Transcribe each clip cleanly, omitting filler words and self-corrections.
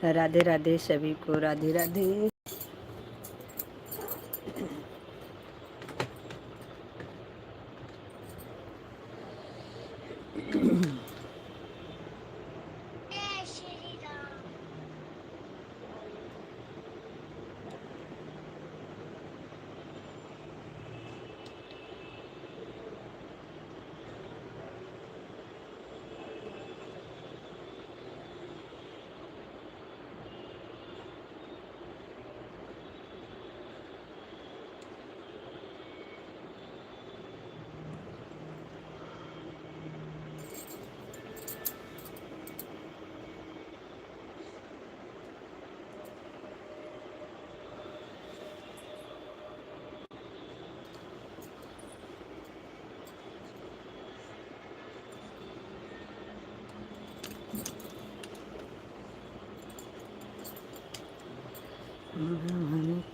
राधे राधे सभी को, राधे राधे।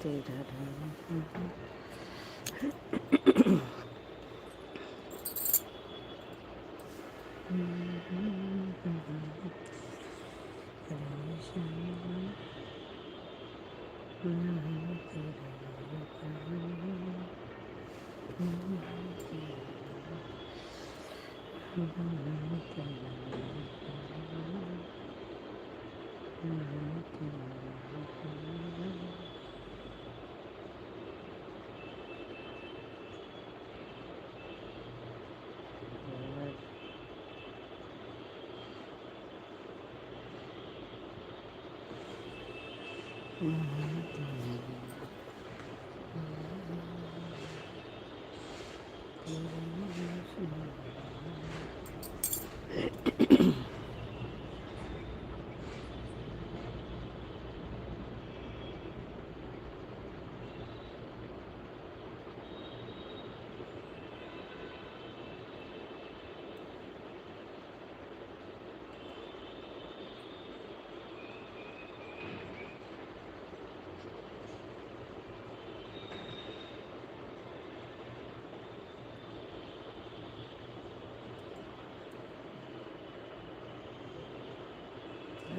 तेरा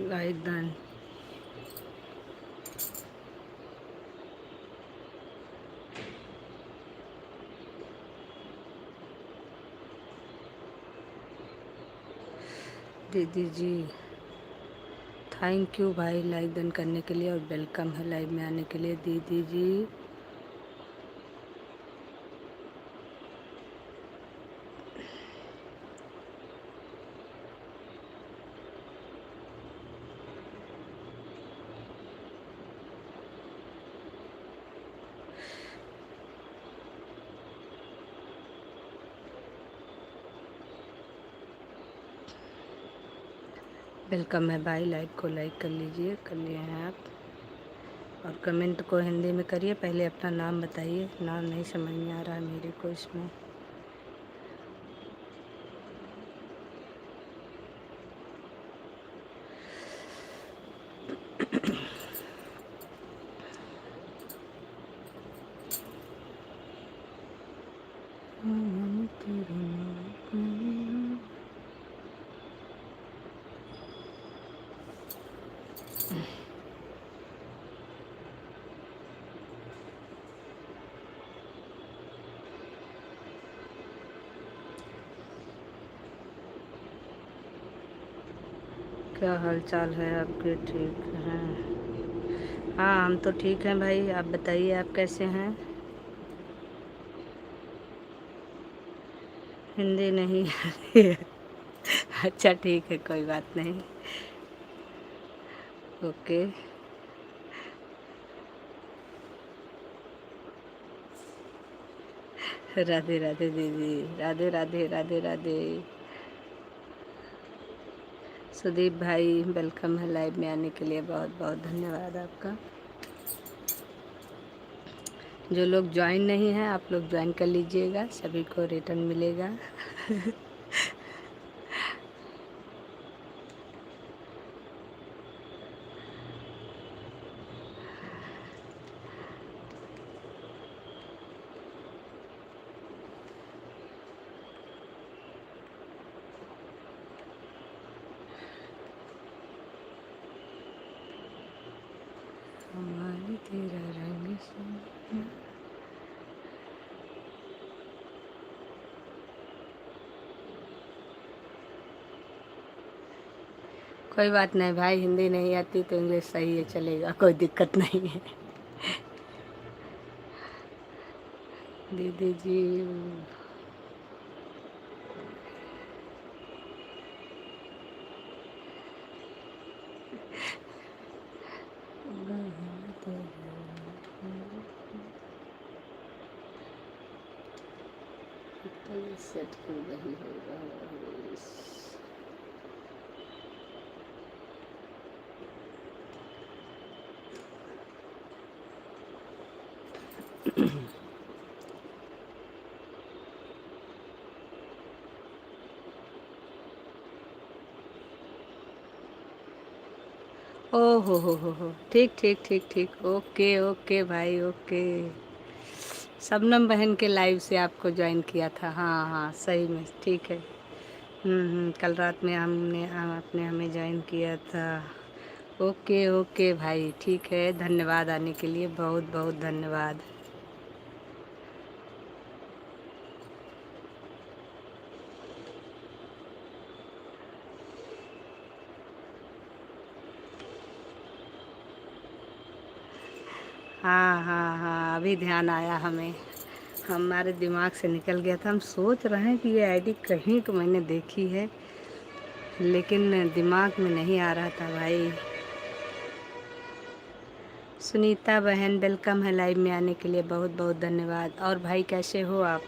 लाइक डन। दीदी जी थैंक यू भाई लाइक डन करने के लिए और वेलकम है लाइव में आने के लिए दीदी जी। वेलकम है भाई, लाइव को लाइक कर लीजिए, कर लिए हैं आप। और कमेंट को हिंदी में करिए, पहले अपना नाम बताइए, नाम नहीं समझ में आ रहा है मेरे को इसमें। क्या हाल चाल है आपके? ठीक हैं? हाँ हम तो ठीक हैं भाई, आप बताइए आप कैसे हैं? हिंदी नहीं आती है? अच्छा ठीक है, कोई बात नहीं। ओके। राधे राधे दीदी, राधे राधे राधे राधे। सुदीप भाई वेलकम है लाइव में आने के लिए, बहुत बहुत धन्यवाद आपका। जो लोग ज्वाइन नहीं हैं आप लोग ज्वाइन कर लीजिएगा, सभी को रिटर्न मिलेगा। तेरा रंग सोना। कोई बात नहीं भाई, हिंदी नहीं आती तो इंग्लिश सही है, चलेगा, कोई दिक्कत नहीं है। दीदी जी सेट हो रही होगा। ओ हो, ठीक ठीक ठीक ठीक, ओके ओके भाई, ओके। शबनम बहन के लाइव से आपको ज्वाइन किया था, हाँ हाँ सही में, ठीक है। कल रात में हमने आपने हमें ज्वाइन किया था। ओके ओके भाई, ठीक है, धन्यवाद आने के लिए, बहुत बहुत धन्यवाद। हाँ हाँ हाँ, अभी ध्यान आया हमें, हमारे दिमाग से निकल गया था। हम सोच रहे हैं कि ये आईडी कहीं तो मैंने देखी है, लेकिन दिमाग में नहीं आ रहा था भाई। सुनीता बहन वेलकम है लाइव में आने के लिए, बहुत बहुत धन्यवाद। और भाई कैसे हो आप?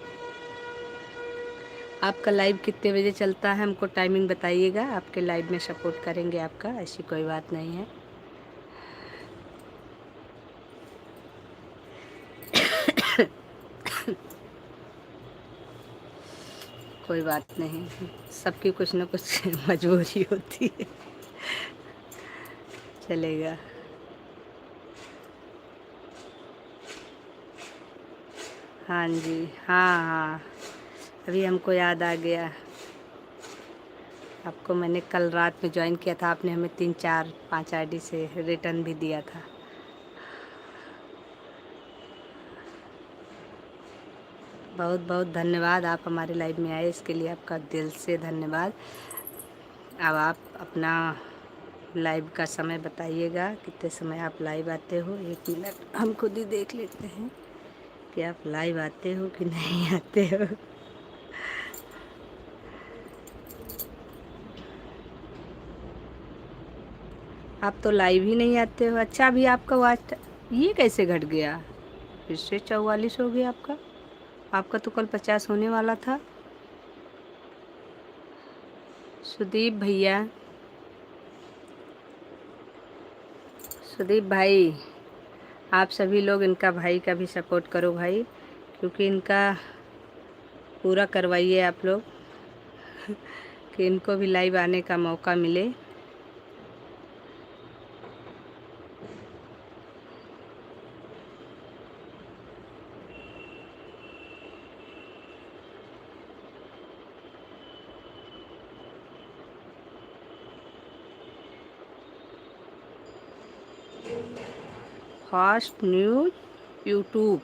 आपका लाइव कितने बजे चलता है, हमको टाइमिंग बताइएगा, आपके लाइव में सपोर्ट करेंगे आपका, ऐसी कोई बात नहीं है। कोई बात नहीं, सबकी कुछ ना कुछ मजबूरी होती है, चलेगा। हाँ जी, हाँ हाँ, अभी हमको याद आ गया, आपको मैंने कल रात में ज्वाइन किया था, आपने हमें 3 4 5 आईडी से रिटर्न भी दिया था। बहुत बहुत धन्यवाद, आप हमारे लाइव में आए, इसके लिए आपका दिल से धन्यवाद। अब आप अपना लाइव का समय बताइएगा, कितने समय आप लाइव आते हो। 1 मिनट हम खुद ही देख लेते हैं कि आप लाइव आते हो कि नहीं आते हो। आप तो लाइव ही नहीं आते हो। अच्छा, अभी आपका वाच ये कैसे घट गया, फिर से 44 हो गया आपका? आपका तो कल 50 होने वाला था। सुदीप भैया, सुदीप भाई, आप सभी लोग इनका भाई का भी सपोर्ट करो भाई, क्योंकि इनका पूरा करवाइए आप लोग, कि इनको भी लाइव आने का मौका मिले। फास्ट न्यूज यूट्यूब,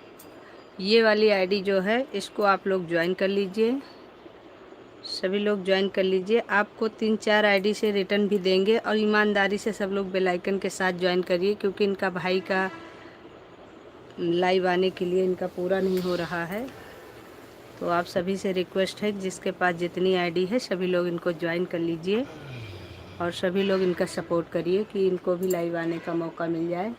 ये वाली आईडी जो है, इसको आप लोग ज्वाइन कर लीजिए, सभी लोग ज्वाइन कर लीजिए। आपको 3 4 आईडी से रिटर्न भी देंगे, और ईमानदारी से सब लोग बेल आइकन के साथ ज्वाइन करिए, क्योंकि इनका भाई का लाइव आने के लिए इनका पूरा नहीं हो रहा है। तो आप सभी से रिक्वेस्ट है, जिसके पास जितनी आईडी है सभी लोग इनको ज्वाइन कर लीजिए, और सभी लोग इनका सपोर्ट करिए कि इनको भी लाइव आने का मौका मिल जाए।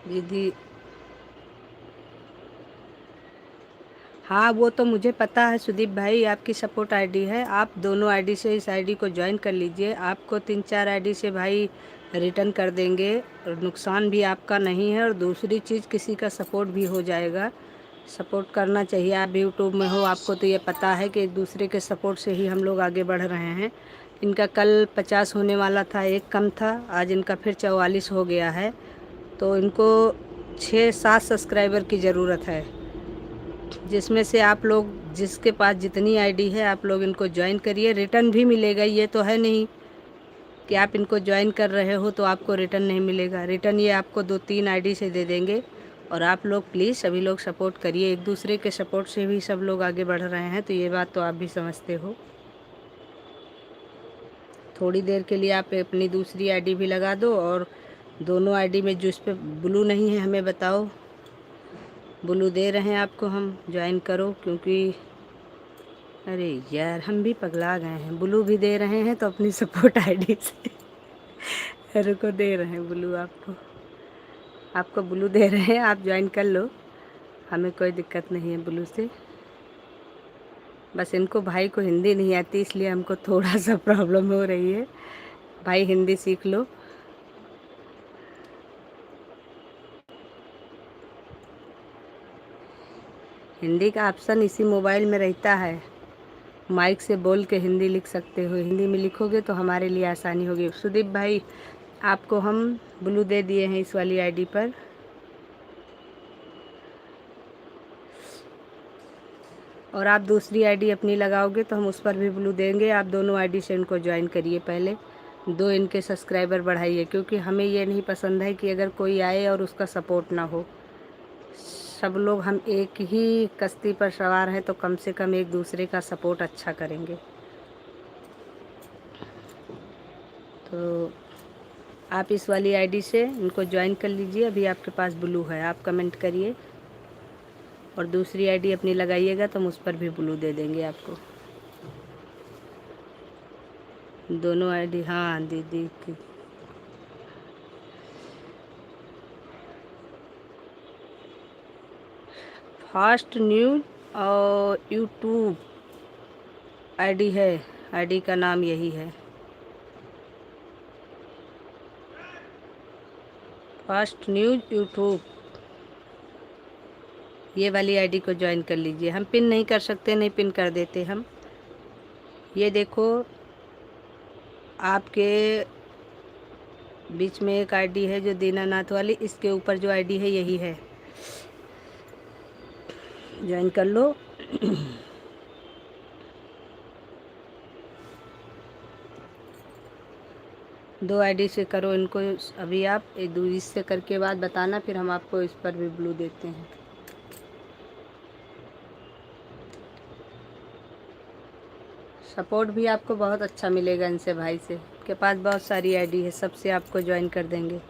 दीदी, हाँ वो तो मुझे पता है सुदीप भाई, आपकी सपोर्ट आईडी है। आप दोनों आईडी से इस आईडी को ज्वाइन कर लीजिए। आपको 3-4 आईडी से भाई रिटर्न कर देंगे और नुकसान भी आपका नहीं है। और दूसरी चीज़, किसी का सपोर्ट भी हो जाएगा। सपोर्ट करना चाहिए। आप भी यूट्यूब में हो, आपको तो ये पता है कि एक दूसरे के सपोर्ट से ही हम लोग आगे बढ़ रहे हैं। इनका कल 50 होने वाला था, एक कम था, आज इनका फिर 44 हो गया है। तो इनको 6-7 सब्सक्राइबर की ज़रूरत है, जिसमें से आप लोग जिसके पास जितनी आईडी है आप लोग इनको ज्वाइन करिए। रिटर्न भी मिलेगा, ये तो है नहीं कि आप इनको ज्वाइन कर रहे हो तो आपको रिटर्न नहीं मिलेगा। रिटर्न ये आपको 2-3 आईडी से दे देंगे। और आप लोग प्लीज़ सभी लोग सपोर्ट करिए, एक दूसरे के सपोर्ट से भी सब लोग आगे बढ़ रहे हैं, तो ये बात तो आप भी समझते हो। थोड़ी देर के लिए आप अपनी दूसरी आईडी भी लगा दो, और दोनों आईडी में जो इस पर ब्लू नहीं है हमें बताओ। ब्लू दे रहे हैं आपको हम, ज्वाइन करो। क्योंकि अरे यार, हम भी पगला गए हैं। ब्लू भी दे रहे हैं तो अपनी सपोर्ट आईडी से रुको, दे रहे हैं ब्लू आपको। आपको ब्लू दे रहे हैं, आप ज्वाइन कर लो, हमें कोई दिक्कत नहीं है ब्लू से। बस इनको भाई को हिंदी नहीं आती, इसलिए हमको थोड़ा सा प्रॉब्लम हो रही है। भाई हिंदी सीख लो। हिंदी का ऑप्शन इसी मोबाइल में रहता है, माइक से बोल के हिंदी लिख सकते हो। हिंदी में लिखोगे तो हमारे लिए आसानी होगी। सुदीप भाई, आपको हम ब्लू दे दिए हैं इस वाली आईडी पर। और आप दूसरी आईडी अपनी लगाओगे तो हम उस पर भी ब्लू देंगे। आप दोनों आईडी से इनको ज्वाइन करिए पहले, 2 इनके सब्सक्राइबर बढ़ाइए। क्योंकि हमें ये नहीं पसंद है कि अगर कोई आए और उसका सपोर्ट ना हो। सब लोग हम एक ही कश्ती पर सवार हैं, तो कम से कम एक दूसरे का सपोर्ट अच्छा करेंगे। तो आप इस वाली आईडी से इनको ज्वाइन कर लीजिए। अभी आपके पास ब्लू है, आप कमेंट करिए। और दूसरी आईडी अपनी लगाइएगा तो हम उस पर भी ब्लू दे देंगे आपको। दोनों आईडी, हाँ दीदी की। फास्ट न्यूज और यूट्यूब आईडी है, आईडी का नाम यही है, फास्ट न्यूज यूट्यूब। ये वाली आईडी को ज्वाइन कर लीजिए। हम पिन नहीं कर सकते, नहीं पिन कर देते हम। ये देखो, आपके बीच में एक आईडी है जो दीनानाथ वाली, इसके ऊपर जो आईडी है यही है, ज्वाइन कर लो। 2 आईडी से करो इनको अभी आप। एक दूरी से करके बाद बताना, फिर हम आपको इस पर भी ब्लू देते हैं। सपोर्ट भी आपको बहुत अच्छा मिलेगा इनसे भाई से। के पास बहुत सारी आईडी है, सबसे आपको ज्वाइन कर देंगे।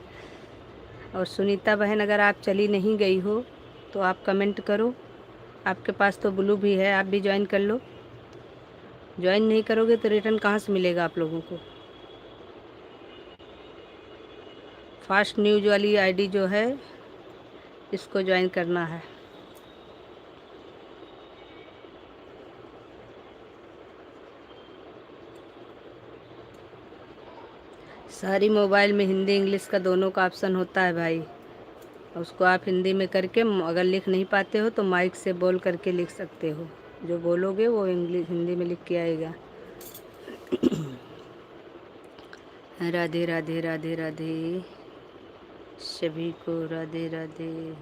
और सुनीता बहन, अगर आप चली नहीं गई हो तो आप कमेंट करो। आपके पास तो ब्लू भी है, आप भी ज्वाइन कर लो। ज्वाइन नहीं करोगे तो रिटर्न कहाँ से मिलेगा आप लोगों को। फास्ट न्यूज वाली आईडी जो है, इसको ज्वाइन करना है। सारी मोबाइल में हिंदी इंग्लिश का दोनों का ऑप्शन होता है भाई। उसको आप हिंदी में करके, अगर लिख नहीं पाते हो तो माइक से बोल करके लिख सकते हो। जो बोलोगे वो इंग्लिश हिंदी में लिख के आएगा। राधे राधे राधे राधे, सभी को राधे राधे।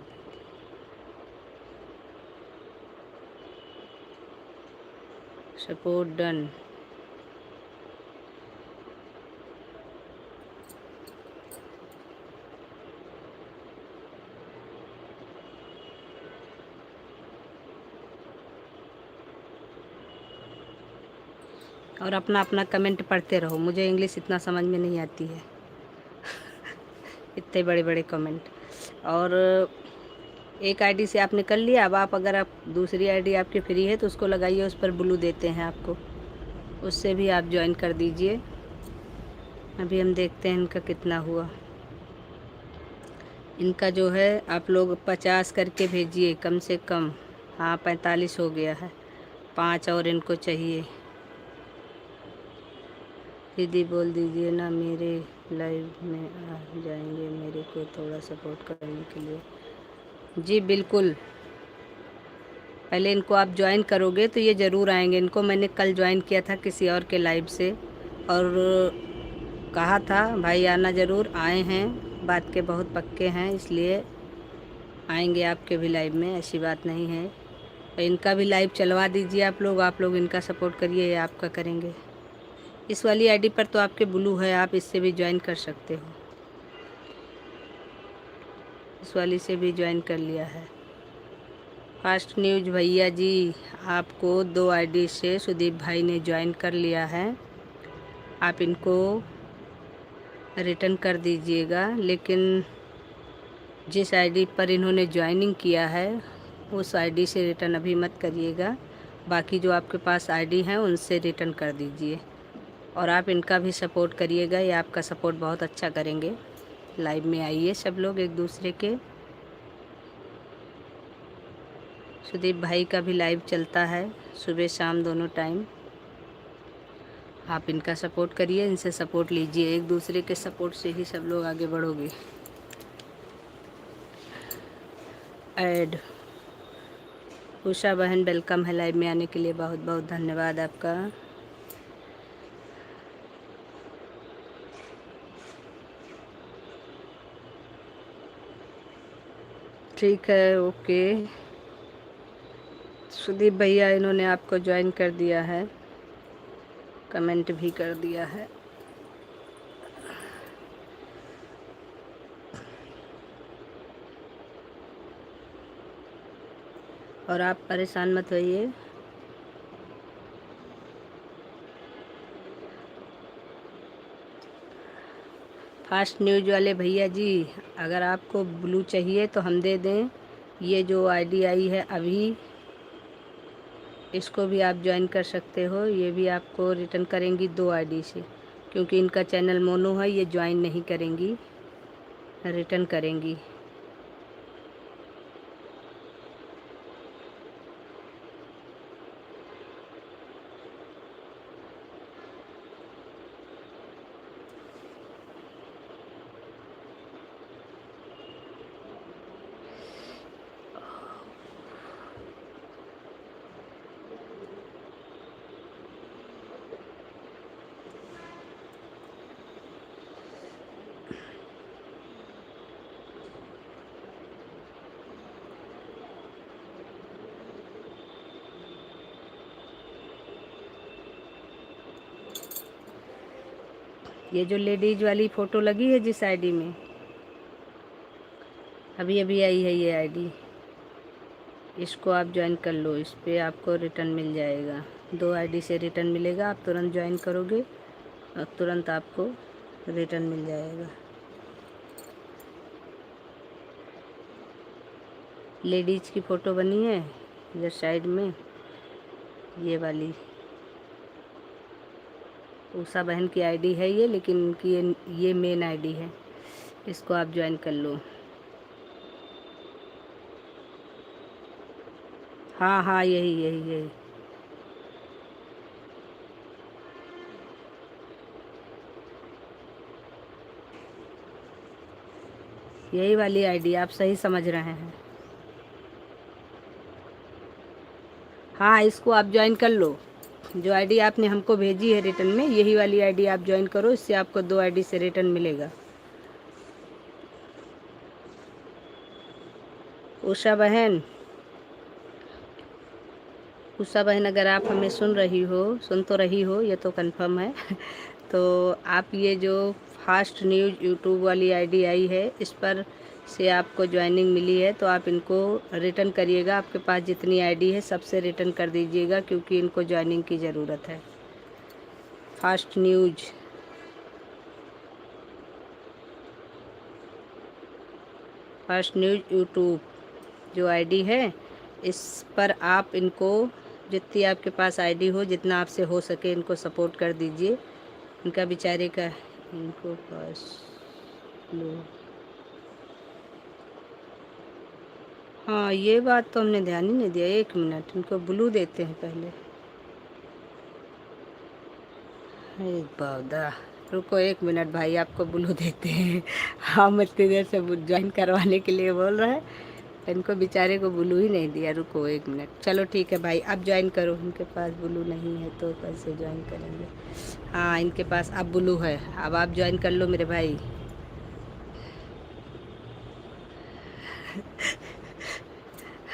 Support done. और अपना अपना कमेंट पढ़ते रहो, मुझे इंग्लिश इतना समझ में नहीं आती है। इतने बड़े बड़े कमेंट। और एक आईडी से आपने कर लिया, अब आप अगर आप दूसरी आईडी आपकी फ्री है तो उसको लगाइए, उस पर ब्लू देते हैं आपको, उससे भी आप ज्वाइन कर दीजिए। अभी हम देखते हैं इनका कितना हुआ। इनका जो है आप लोग 50 करके भेजिए कम से कम। हाँ 45 हो गया है, 5 और इनको चाहिए। दीदी बोल दीजिए ना मेरे लाइव में आ जाएंगे मेरे को थोड़ा सपोर्ट करने के लिए। जी बिल्कुल, पहले इनको आप ज्वाइन करोगे तो ये ज़रूर आएंगे। इनको मैंने कल ज्वाइन किया था किसी और के लाइव से, और कहा था भाई आना ज़रूर, आए हैं, बात के बहुत पक्के हैं, इसलिए आएंगे आपके भी लाइव में, ऐसी बात नहीं है। तो इनका भी लाइव चलवा दीजिए आप लोग इनका सपोर्ट करिए, ये आपका करेंगे। इस वाली आईडी पर तो आपके ब्लू है, आप इससे भी ज्वाइन कर सकते हो। इस वाली से भी ज्वाइन कर लिया है। फास्ट न्यूज भैया जी, आपको 2 आईडी से सुदीप भाई ने ज्वाइन कर लिया है, आप इनको रिटर्न कर दीजिएगा। लेकिन जिस आईडी पर इन्होंने ज्वाइनिंग किया है उस आईडी से रिटर्न अभी मत करिएगा, बाकी जो आपके पास आईडी हैं उनसे रिटर्न कर दीजिए। और आप इनका भी सपोर्ट करिएगा, ये आपका सपोर्ट बहुत अच्छा करेंगे। लाइव में आइए सब लोग एक दूसरे के। सुदीप भाई का भी लाइव चलता है सुबह शाम दोनों टाइम। आप इनका सपोर्ट करिए, इनसे सपोर्ट लीजिए, एक दूसरे के सपोर्ट से ही सब लोग आगे बढ़ोगे। ऐड उषा बहन वेलकम है लाइव में आने के लिए, बहुत बहुत धन्यवाद आपका। ठीक है, ओके। सुदीप भैया इन्होंने आपको ज्वाइन कर दिया है, कमेंट भी कर दिया है। और आप परेशान मत होइए। फास्ट न्यूज वाले भैया जी, अगर आपको ब्लू चाहिए तो हम दे दें। ये जो आईडी आई है अभी, इसको भी आप ज्वाइन कर सकते हो, ये भी आपको रिटर्न करेंगी 2 आईडी से, क्योंकि इनका चैनल मोनो है, ये ज्वाइन नहीं करेंगी, रिटर्न करेंगी। ये जो लेडीज वाली फ़ोटो लगी है जिस आईडी में, अभी अभी आई है ये आईडी, इसको आप ज्वाइन कर लो, इस पर आपको रिटर्न मिल जाएगा। 2 आईडी से रिटर्न मिलेगा, आप तुरंत ज्वाइन करोगे और तुरंत आपको रिटर्न मिल जाएगा। लेडीज की फ़ोटो बनी है इधर साइड में, ये वाली उषा बहन की आईडी है ये, लेकिन इनकी ये मेन आईडी है, इसको आप ज्वाइन कर लो। हाँ हाँ, यही यही यही यही वाली आईडी, आप सही समझ रहे हैं। हाँ, इसको आप ज्वाइन कर लो। जो आईडी आपने हमको भेजी है रिटर्न में, यही वाली आईडी आप ज्वाइन करो, इससे आपको 2 आईडी से रिटर्न मिलेगा। उषा बहन, उषा बहन अगर आप हमें सुन तो रही हो, ये तो कंफर्म है तो आप ये जो फास्ट न्यूज यूट्यूब वाली आईडी आई है, इस पर से आपको ज्वाइनिंग मिली है, तो आप इनको रिटर्न करिएगा। आपके पास जितनी आईडी है सबसे रिटर्न कर दीजिएगा, क्योंकि इनको ज्वाइनिंग की ज़रूरत है। फास्ट न्यूज यूट्यूब जो आईडी है, इस पर आप इनको जितनी आपके पास आईडी हो, जितना आपसे हो सके इनको सपोर्ट कर दीजिए। इनका बेचारे का इनको पास लो हाँ, ये बात तो हमने ध्यान ही नहीं दिया। 1 मिनट, इनको ब्लू देते हैं पहले। अरे बाउदा, रुको 1 मिनट भाई, आपको ब्लू देते हैं। हम इतनी देर से ज्वाइन करवाने के लिए बोल रहे हैं, इनको बेचारे को ब्लू ही नहीं दिया। रुको 1 मिनट। चलो ठीक है भाई, अब ज्वाइन करो। इनके पास ब्लू नहीं है तो कैसे ज्वाइन करेंगे? हाँ, इनके पास अब ब्लू है। अब आप ज्वाइन कर लो मेरे भाई।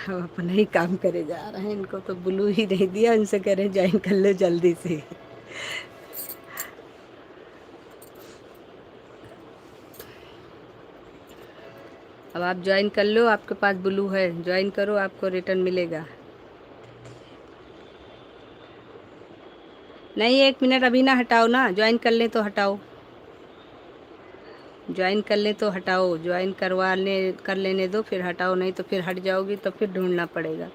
हम अपना ही काम करे जा रहे हैं, इनको तो ब्लू ही नहीं दिया। इनसे कह रहे हैं ज्वाइन कर लो जल्दी से। अब आप ज्वाइन कर लो, आपके पास ब्लू है, ज्वाइन करो, आपको रिटर्न मिलेगा। नहीं, 1 मिनट अभी ना हटाओ ना, ज्वाइन कर लें तो हटाओ। ज्वाइन कर लें तो हटाओ, ज्वाइन करवाने कर लेने दो, फिर हटाओ, नहीं तो फिर हट जाओगी तो फिर ढूंढना पड़ेगा।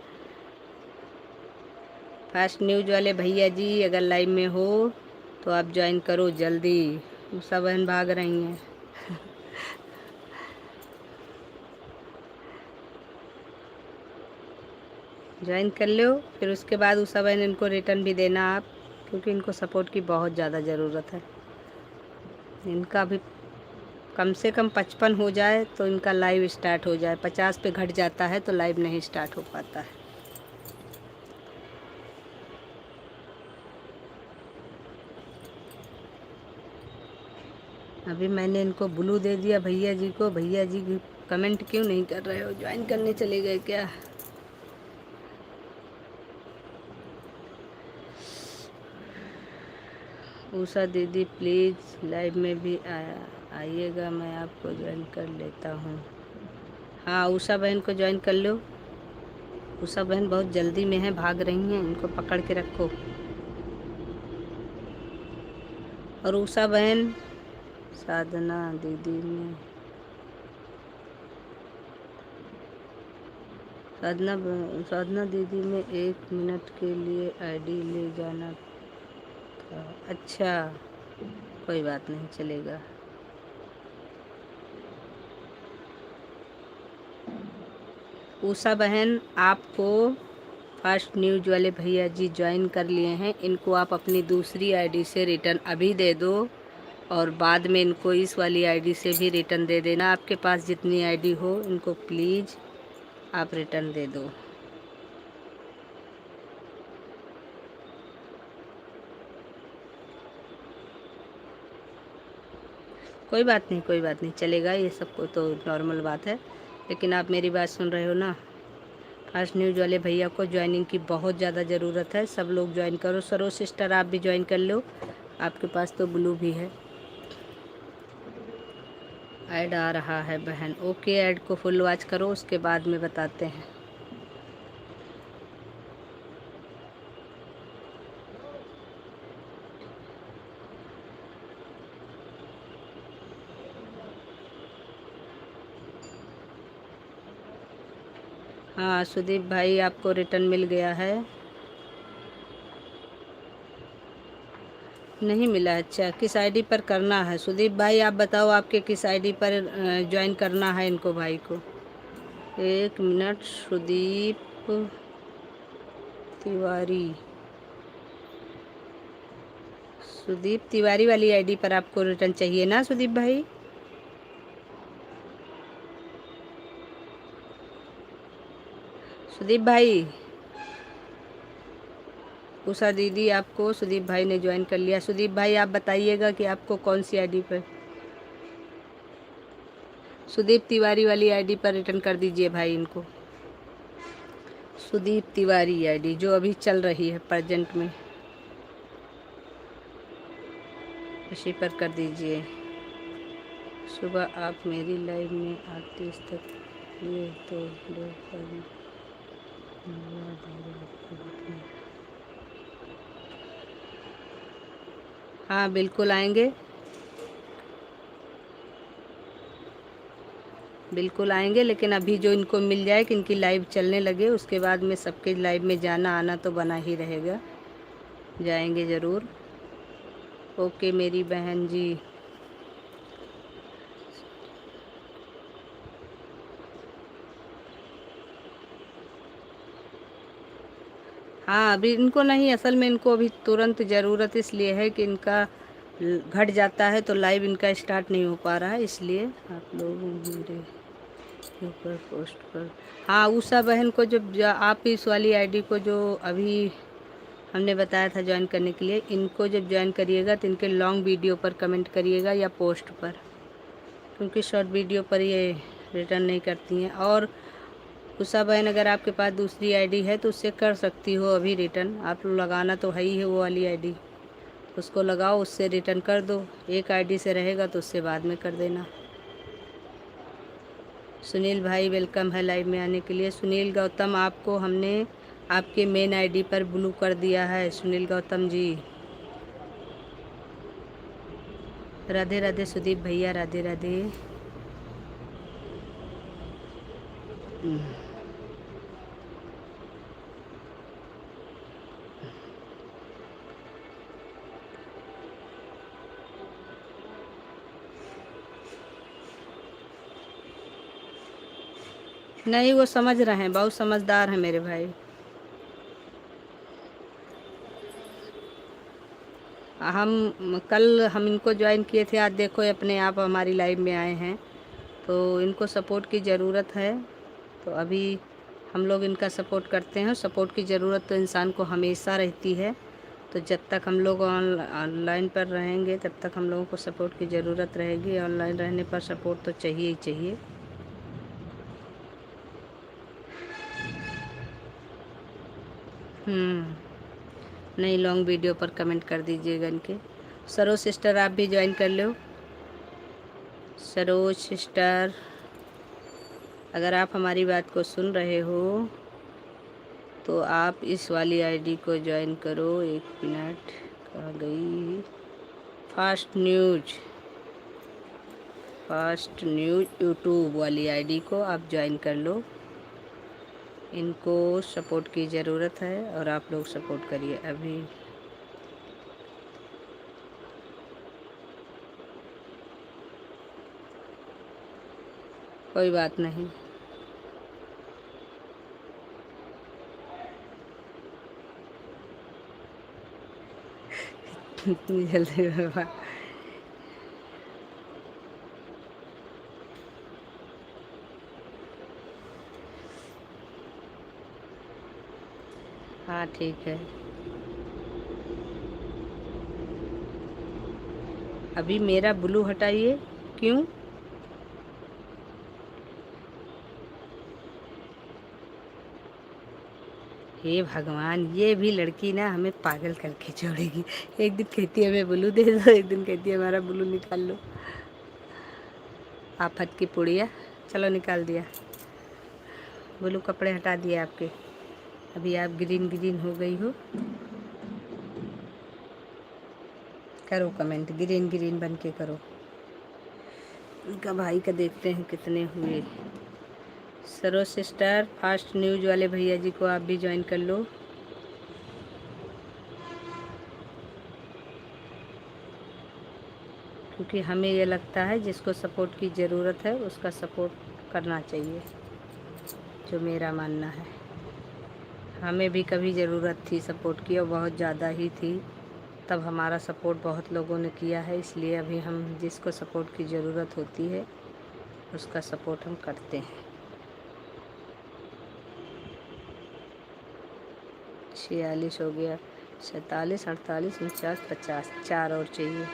फास्ट न्यूज़ वाले भैया जी अगर लाइव में हो तो आप ज्वाइन करो जल्दी। उषा बहन भाग रही हैं। ज्वाइन कर लो, फिर उसके बाद उषा बहन इनको रिटर्न भी देना आप, क्योंकि इनको सपोर्ट की बहुत ज़्यादा ज़रूरत है। इनका अभी कम से कम 55 हो जाए तो इनका लाइव स्टार्ट हो जाए। 50 पे घट जाता है तो लाइव नहीं स्टार्ट हो पाता है। अभी मैंने इनको ब्लू दे दिया भैया जी को। भैया जी कमेंट क्यों नहीं कर रहे हो? ज्वाइन करने चले गए क्या? उषा दीदी प्लीज़ लाइव में भी आइएगा, मैं आपको ज्वाइन कर लेता हूँ। हाँ, उषा बहन को ज्वाइन कर लो। उषा बहन बहुत जल्दी में है, भाग रही हैं, इनको पकड़ के रखो। और उषा बहन, साधना दीदी ने साधना दीदी ने 1 मिनट के लिए आईडी ले जाना था। अच्छा, कोई बात नहीं, चलेगा। उषा बहन, आपको फास्ट न्यूज़ वाले भैया जी ज्वाइन कर लिए हैं, इनको आप अपनी दूसरी आईडी से रिटर्न अभी दे दो, और बाद में इनको इस वाली आईडी से भी रिटर्न दे देना। आपके पास जितनी आईडी हो इनको प्लीज़ आप रिटर्न दे दो। कोई बात नहीं, कोई बात नहीं, चलेगा, ये सबको तो नॉर्मल बात है। लेकिन आप मेरी बात सुन रहे हो ना? फास्ट न्यूज़ वाले भैया को ज्वाइनिंग की बहुत ज़्यादा ज़रूरत है। सब लोग ज्वाइन करो। सरो सिस्टर आप भी ज्वाइन कर लो, आपके पास तो ब्लू भी है। ऐड आ रहा है बहन। ओके, ऐड को फुल वॉच करो, उसके बाद में बताते हैं। हाँ सुदीप भाई, आपको रिटर्न मिल गया है। नहीं मिला? अच्छा, किस आईडी पर करना है सुदीप भाई? आप बताओ आपके किस आईडी पर ज्वाइन करना है इनको भाई को। 1 मिनट। सुदीप तिवारी, सुदीप तिवारी वाली आईडी पर आपको रिटर्न चाहिए ना सुदीप भाई? सुदीप भाई, उषा दीदी आपको सुदीप भाई ने ज्वाइन कर लिया। सुदीप भाई आप बताइएगा कि आपको कौन सी आईडी पर। सुदीप तिवारी वाली आईडी पर रिटर्न कर दीजिए भाई इनको। सुदीप तिवारी आईडी जो अभी चल रही है प्रेजेंट में, इसी पर कर दीजिए। सुबह आप मेरी लाइव में आते तक ये तो हाँ बिल्कुल आएंगे, बिल्कुल आएंगे, लेकिन अभी जो इनको मिल जाए कि इनकी लाइव चलने लगे, उसके बाद में सबके लाइव में जाना आना तो बना ही रहेगा। जाएंगे ज़रूर। ओके मेरी बहन जी। हाँ, अभी इनको नहीं, असल में इनको अभी तुरंत ज़रूरत इसलिए है कि इनका घट जाता है तो लाइव इनका स्टार्ट नहीं हो पा रहा है, इसलिए आप लोग मेरे ऊपर पोस्ट कर। हाँ, उषा बहन को जब आप इस वाली आईडी को जो अभी हमने बताया था ज्वाइन करने के लिए, इनको जब ज्वाइन करिएगा तो इनके लॉन्ग वीडियो पर कमेंट करिएगा या पोस्ट पर, क्योंकि शॉर्ट वीडियो पर ये रिटर्न नहीं करती हैं। और उषा बहन, अगर आपके पास दूसरी आईडी है तो उससे कर सकती हो अभी रिटर्न। आप लगाना तो है ही है वो वाली आईडी, उसको लगाओ, उससे रिटर्न कर दो। एक आईडी से रहेगा तो उससे बाद में कर देना। सुनील भाई वेलकम है लाइव में आने के लिए। सुनील गौतम, आपको हमने आपके मेन आईडी पर ब्लू कर दिया है सुनील गौतम जी। राधे राधे सुदीप भैया, राधे राधे। नहीं, वो समझ रहे हैं, बहुत समझदार हैं मेरे भाई। हम इनको ज्वाइन किए थे, आज देखो अपने आप हमारी लाइव में आए हैं, तो इनको सपोर्ट की ज़रूरत है। तो अभी हम लोग इनका सपोर्ट करते हैं। सपोर्ट की ज़रूरत तो इंसान को हमेशा रहती है, तो जब तक हम लोग ऑनलाइन पर रहेंगे तब तक हम लोगों को सपोर्ट की ज़रूरत रहेगी। ऑनलाइन रहने पर सपोर्ट तो चाहिए ही चाहिए। नहीं, लॉन्ग वीडियो पर कमेंट कर दीजिएगा इनके। सरोज सिस्टर, आप भी ज्वाइन कर लो। सरोज सिस्टर, अगर आप हमारी बात को सुन रहे हो तो आप इस वाली आईडी को ज्वाइन करो। एक मिनट, कहाँ गई? फास्ट न्यूज यूट्यूब वाली आईडी को आप ज्वाइन कर लो। इनको सपोर्ट की ज़रूरत है और आप लोग सपोर्ट करिए अभी। कोई बात नहीं। इतनी जल्दी बाबा। हाँ ठीक है। अभी मेरा ब्लू हटाइए। क्यों? हे भगवान, ये भी लड़की ना हमें पागल करके छोड़ेगी। एक दिन कहती है हमें ब्लू दे दो, एक दिन कहती है हमारा ब्लू निकाल लो। आफत की पुड़िया, चलो निकाल दिया। ब्लू कपड़े हटा दिए आपके। अभी आप ग्रीन ग्रीन हो गई हो। करो कमेंट, ग्रीन ग्रीन बन के करो। उनका भाई का देखते हैं कितने हुए। सरोज सिस्टर, फास्ट न्यूज वाले भैया जी को आप भी ज्वाइन कर लो। क्योंकि हमें ये लगता है जिसको सपोर्ट की ज़रूरत है उसका सपोर्ट करना चाहिए, जो मेरा मानना है। हमें भी कभी ज़रूरत थी सपोर्ट की, और बहुत ज़्यादा ही थी। तब हमारा सपोर्ट बहुत लोगों ने किया है, इसलिए अभी हम जिसको सपोर्ट की ज़रूरत होती है उसका सपोर्ट हम करते हैं। 46 हो गया। 47, 48, 49, 50, 4 और चाहिए।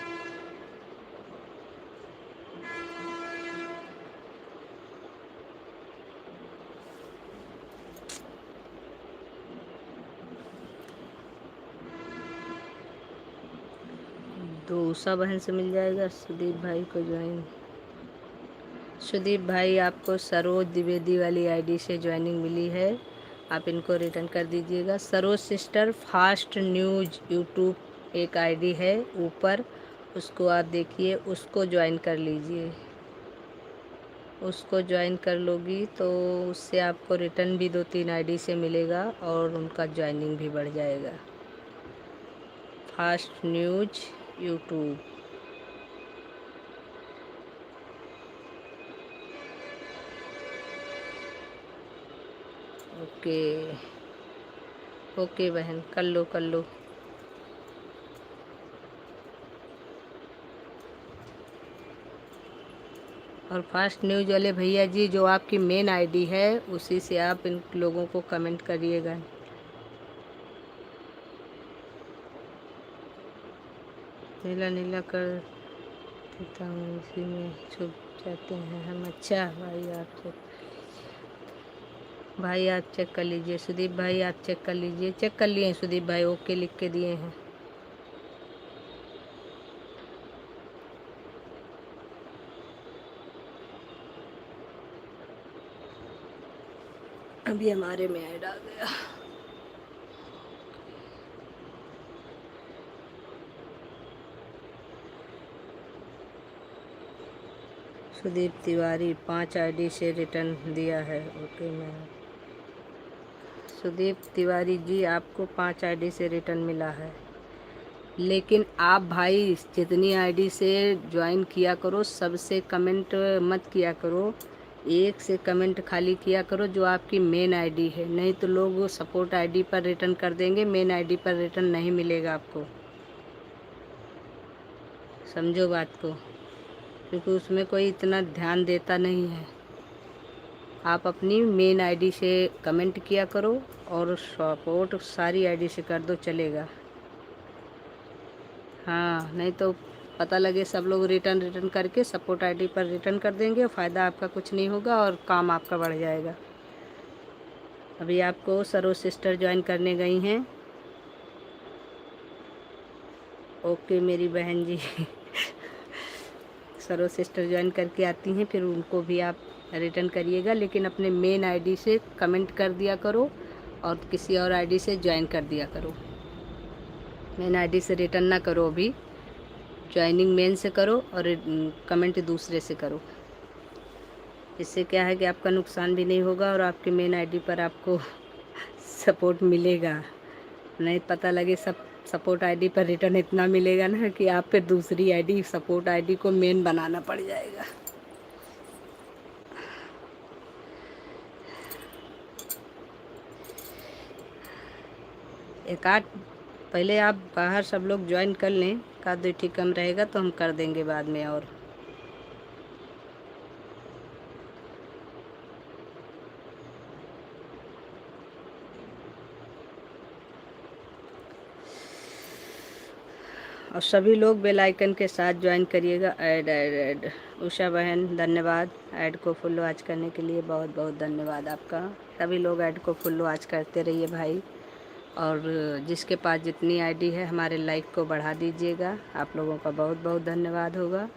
तो उषा बहन से मिल जाएगा। सुदीप भाई को ज्वाइन। सुदीप भाई, आपको सरोज द्विवेदी वाली आईडी से ज्वाइनिंग मिली है, आप इनको रिटर्न कर दीजिएगा। Saroj sister, fast news YouTube एक आईडी है ऊपर, उसको आप देखिए, उसको ज्वाइन कर लीजिए। उसको ज्वाइन कर लोगी तो उससे आपको रिटर्न भी 2-3 आईडी से मिलेगा और उनका ज्वाइनिंग भी बढ़ जाएगा। Fast news YouTube. Okay okay बहन, कर लो कर लो। और फास्ट न्यूज़ वाले भैया जी, जो आपकी मेन आईडी है उसी से आप इन लोगों को कमेंट करिएगा। नीला नीला कर देता हूँ, इसी में छुप जाते हैं हम। अच्छा भाई आप चेक कर लीजिए। सुदीप भाई आप चेक कर लीजिए। चेक कर लिए हैं सुदीप भाई, ओके लिख के दिए हैं। अभी हमारे में ऐड आ गया। सुदीप तिवारी 5 आईडी से रिटर्न दिया है। Okay ma'am. सुदीप तिवारी जी, आपको 5 आईडी से रिटर्न मिला है। लेकिन आप भाई जितनी आईडी से ज्वाइन किया करो, सबसे कमेंट मत किया करो। एक से कमेंट खाली किया करो जो आपकी मेन आईडी है, नहीं तो लोग सपोर्ट आईडी पर रिटर्न कर देंगे, मेन आईडी पर रिटर्न नहीं मिलेगा आपको। समझो बात को, क्योंकि उसमें कोई इतना ध्यान देता नहीं है। आप अपनी मेन आईडी से कमेंट किया करो और सपोर्ट सारी आईडी से कर दो, चलेगा। हाँ, नहीं तो पता लगे सब लोग रिटर्न रिटर्न करके सपोर्ट आईडी पर रिटर्न कर देंगे, फ़ायदा आपका कुछ नहीं होगा और काम आपका बढ़ जाएगा। अभी आपको सरोज सिस्टर ज्वाइन करने गई हैं। ओके मेरी बहन जी सरोज सिस्टर ज्वाइन करके आती हैं, फिर उनको भी आप रिटर्न करिएगा, लेकिन अपने मेन आईडी से कमेंट कर दिया करो और किसी और आईडी से ज्वाइन कर दिया करो। मेन आईडी से रिटर्न ना करो, अभी ज्वाइनिंग मेन से करो और कमेंट दूसरे से करो। इससे क्या है कि आपका नुकसान भी नहीं होगा और आपके मेन आईडी पर आपको सपोर्ट मिलेगा। नहीं पता लगे सब सपोर्ट आईडी पर रिटर्न इतना मिलेगा ना कि आप फिर दूसरी आईडी सपोर्ट आईडी को मेन बनाना पड़ जाएगा। एक आध पहले आप बाहर सब लोग ज्वाइन कर लें, का दो ठीक कम रहेगा तो हम कर देंगे बाद में। और सभी लोग बेल आइकन के साथ ज्वाइन करिएगा। ऐड ऐड ऐड उषा बहन धन्यवाद, ऐड को फुल वॉच करने के लिए बहुत बहुत धन्यवाद आपका। सभी लोग ऐड को फुल वॉच करते रहिए भाई, और जिसके पास जितनी आईडी है हमारे लाइक को बढ़ा दीजिएगा, आप लोगों का बहुत बहुत धन्यवाद होगा।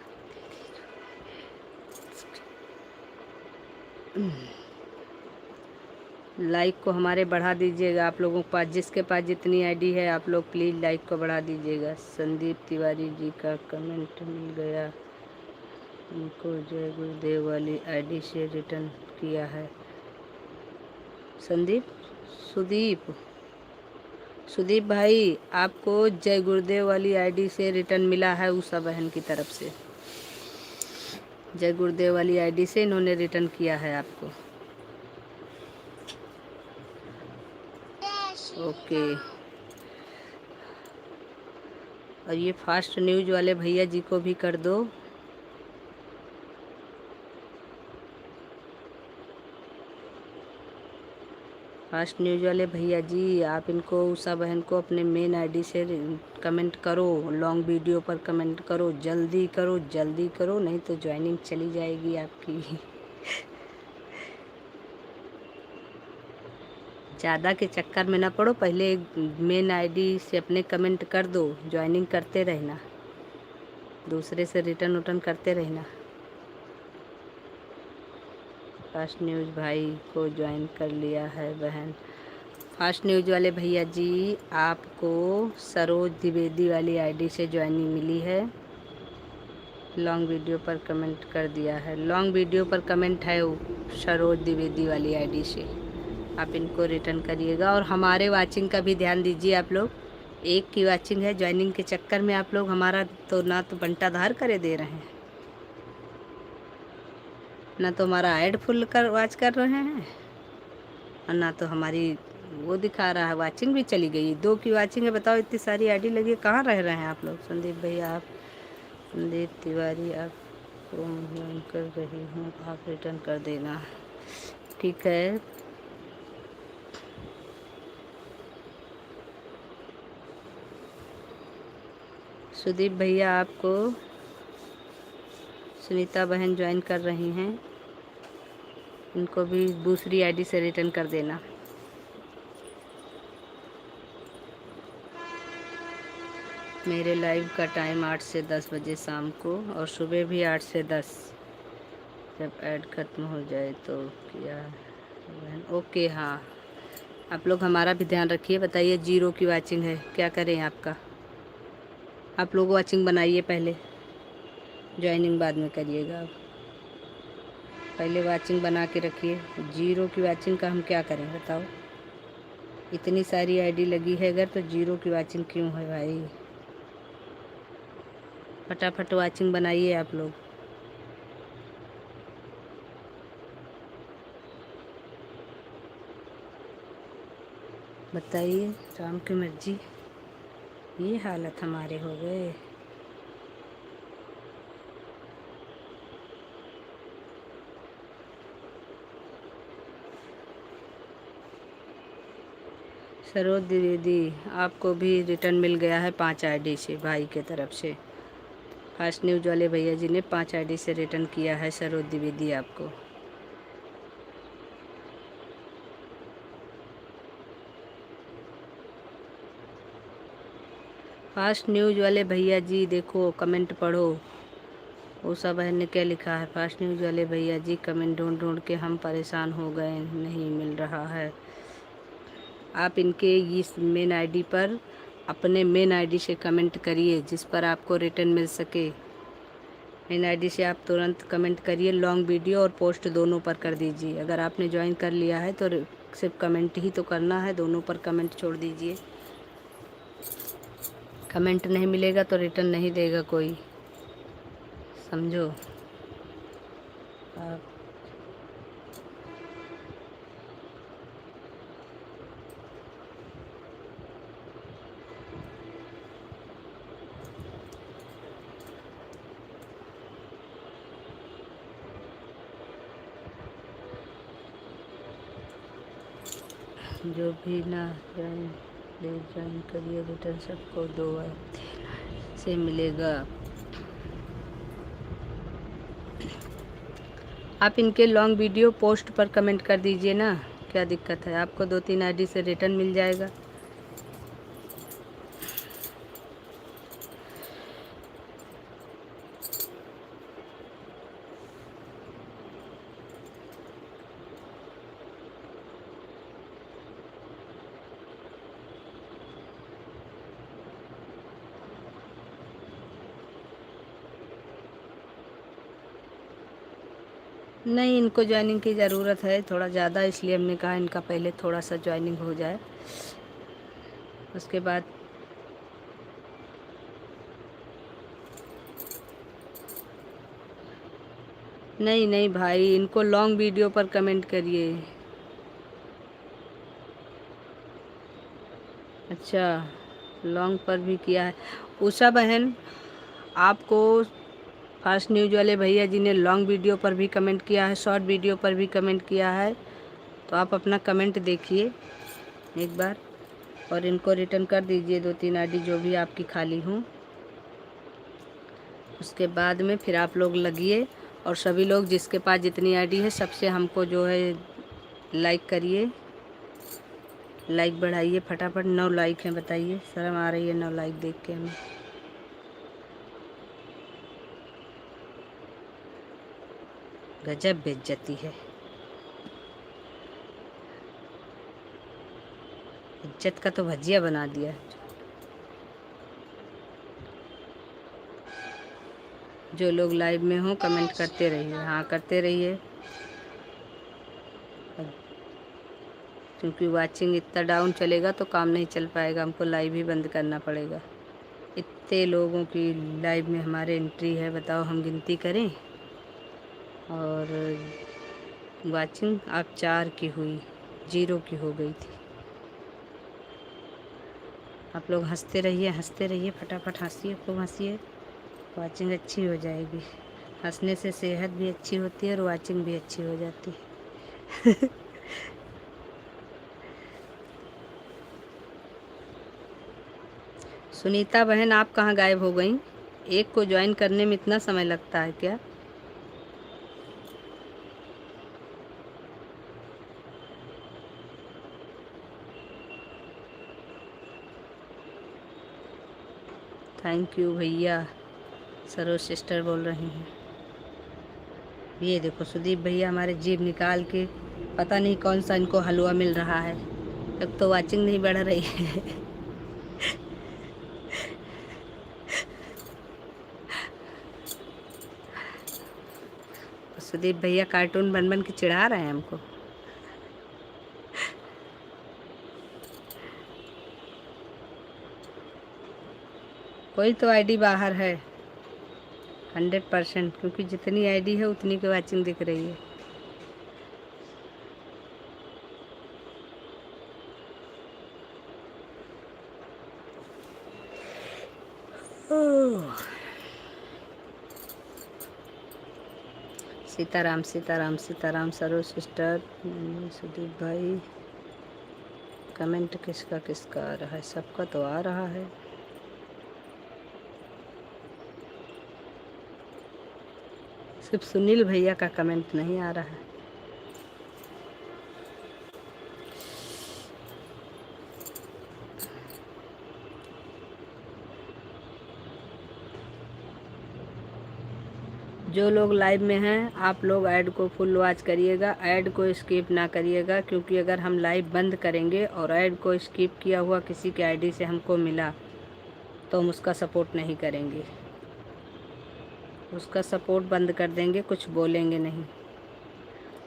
लाइक को हमारे बढ़ा दीजिएगा, आप लोगों के पास जिसके पास जितनी आईडी है आप लोग प्लीज़ लाइक को बढ़ा दीजिएगा। संदीप तिवारी जी का कमेंट मिल गया, उनको जय गुरुदेव वाली आईडी से रिटर्न किया है। सुदीप सुदीप भाई, आपको जय गुरुदेव वाली आईडी से रिटर्न मिला है उषा बहन की तरफ से। जय गुरुदेव वाली आईडी से इन्होंने रिटर्न किया है आपको। ओके। और ये फास्ट न्यूज़ वाले भैया जी को भी कर दो। फास्ट न्यूज़ वाले भैया जी, आप इनको उषा बहन को अपने मेन आईडी से कमेंट करो, लॉन्ग वीडियो पर कमेंट करो, जल्दी करो जल्दी करो, नहीं तो ज्वाइनिंग चली जाएगी आपकी। ज़्यादा के चक्कर में ना पड़ो, पहले मेन आईडी से अपने कमेंट कर दो, ज्वाइनिंग करते रहना, दूसरे से रिटर्न उटर्न करते रहना। फास्ट न्यूज़ भाई को ज्वाइन कर लिया है बहन। फास्ट न्यूज़ वाले भैया जी, आपको सरोज द्विवेदी वाली आईडी से ज्वाइनिंग मिली है। लॉन्ग वीडियो पर कमेंट कर दिया है, लॉन्ग वीडियो पर कमेंट है सरोज द्विवेदी वाली आईडी से, आप इनको रिटर्न करिएगा। और हमारे वाचिंग का भी ध्यान दीजिए आप लोग, एक की वाचिंग है, ज्वाइनिंग के चक्कर में आप लोग हमारा तो ना तो बंटाधार करे दे रहे हैं, ना तो हमारा ऐड फुल कर वॉच कर रहे हैं, और ना तो हमारी वो दिखा रहा है वाचिंग भी चली गई, 2 की वाचिंग है। बताओ इतनी सारी आईडी लगी है, कहाँ रह रहे हैं आप लोग। संदीप भैया आप, संदीप तिवारी आपको ज्वाइन कर रही हूँ, आप रिटर्न कर देना। ठीक है। सुदीप भैया आपको सुनीता बहन ज्वाइन कर रही हैं, इनको भी दूसरी आईडी से रिटर्न कर देना। मेरे लाइव का टाइम 8 से 10 बजे शाम को, और सुबह भी 8 से 10। जब ऐड ख़त्म हो जाए तो क्या बहन। ओके हाँ, आप लोग हमारा भी ध्यान रखिए। बताइए 0 की वाचिंग है, क्या करें आपका। आप लोग वाचिंग बनाइए पहले, ज्वाइनिंग बाद में करिएगा। आप पहले वाचिंग बना के रखिए। 0 की वाचिंग का हम क्या करें बताओ। इतनी सारी आईडी लगी है अगर, तो 0 की वाचिंग क्यों है भाई। फटाफट वाचिंग बनाइए आप लोग। बताइए, राम की मर्जी, ये हालत हमारे हो गए। सरोज द्विवेदी आपको भी रिटर्न मिल गया है 5 आईडी से भाई के तरफ से। फास्ट न्यूज वाले भैया जी ने 5 आईडी से रिटर्न किया है सरोज द्विवेदी आपको। फास्ट न्यूज वाले भैया जी देखो, कमेंट पढ़ो। उषा बहन ने क्या लिखा है। फास्ट न्यूज वाले भैया जी, कमेंट ढूंढ ढूंढ के हम परेशान हो गए, नहीं मिल रहा है। आप इनके इस मेन आईडी पर अपने मेन आईडी से कमेंट करिए, जिस पर आपको रिटर्न मिल सके। मेन आईडी से आप तुरंत कमेंट करिए, लॉन्ग वीडियो और पोस्ट दोनों पर कर दीजिए। अगर आपने ज्वाइन कर लिया है तो सिर्फ कमेंट ही तो करना है, दोनों पर कमेंट छोड़ दीजिए। कमेंट नहीं मिलेगा तो रिटर्न नहीं देगा कोई, समझो आप। जो भी ना ज्वाइन करिए, रिटर्न सबको 2 से मिलेगा। आप इनके लॉन्ग वीडियो पोस्ट पर कमेंट कर दीजिए ना, क्या दिक्कत है। आपको 2-3 आईडी से रिटर्न मिल जाएगा। नहीं, इनको ज्वाइनिंग की ज़रूरत है थोड़ा ज़्यादा, इसलिए हमने कहा इनका पहले थोड़ा सा ज्वाइनिंग हो जाए, उसके बाद। नहीं नहीं भाई, इनको लॉन्ग वीडियो पर कमेंट करिए। अच्छा, लॉन्ग पर भी किया है। उषा बहन आपको फास्ट न्यूज वाले भैया जी ने लॉन्ग वीडियो पर भी कमेंट किया है, शॉर्ट वीडियो पर भी कमेंट किया है, तो आप अपना कमेंट देखिए एक बार और इनको रिटर्न कर दीजिए 2-3 आईडी जो भी आपकी खाली हों। उसके बाद में फिर आप लोग लगिए, और सभी लोग जिसके पास जितनी आईडी है सबसे हमको जो है लाइक करिए, लाइक बढ़ाइए फटाफट। 9 लाइक हैं, बताइए, शर्म आ रही है 9 लाइक देख के हमें। गजब बेइज्जती है, इज्जत का तो भजिया बना दिया। जो लोग लाइव में हों कमेंट करते रहिए, हाँ करते रहिए, क्योंकि वाचिंग इतना डाउन चलेगा तो काम नहीं चल पाएगा, हमको लाइव ही बंद करना पड़ेगा। इतने लोगों की लाइव में हमारे एंट्री है, बताओ हम गिनती करें। और वाचिंग आप 4 की हुई, 0 की हो गई थी। आप लोग हंसते रहिए, फटाफट हंसिए, खूब हंसिए, वाचिंग अच्छी हो जाएगी। हंसने से सेहत भी अच्छी होती है और वाचिंग भी अच्छी हो जाती है। सुनीता बहन, आप कहाँ गायब हो गई? एक को ज्वाइन करने में इतना समय लगता है क्या? थैंक यू भैया। सरोज सिस्टर बोल रही हैं। ये देखो सुदीप भैया हमारे जीभ निकाल के, पता नहीं कौन सा इनको हलवा मिल रहा है, अब तो वाचिंग नहीं बढ़ रही है। सुदीप भैया कार्टून बन बन के चिढ़ा रहे हैं हमको। कोई तो आईडी बाहर है 100%, क्योंकि जितनी आईडी है उतनी की वाचिंग दिख रही है। सीताराम सीताराम सीताराम। सरोज सिस्टर, सुदीप भाई, कमेंट किसका किसका आ रहा है? सबका तो आ रहा है। सिर्फ सुनील भैया का कमेंट नहीं आ रहा है। जो लोग लाइव में हैं आप लोग ऐड को फुल वॉच करिएगा, ऐड को स्किप ना करिएगा, क्योंकि अगर हम लाइव बंद करेंगे और ऐड को स्किप किया हुआ किसी के आईडी से हमको मिला तो हम उसका सपोर्ट नहीं करेंगे, उसका सपोर्ट बंद कर देंगे, कुछ बोलेंगे नहीं,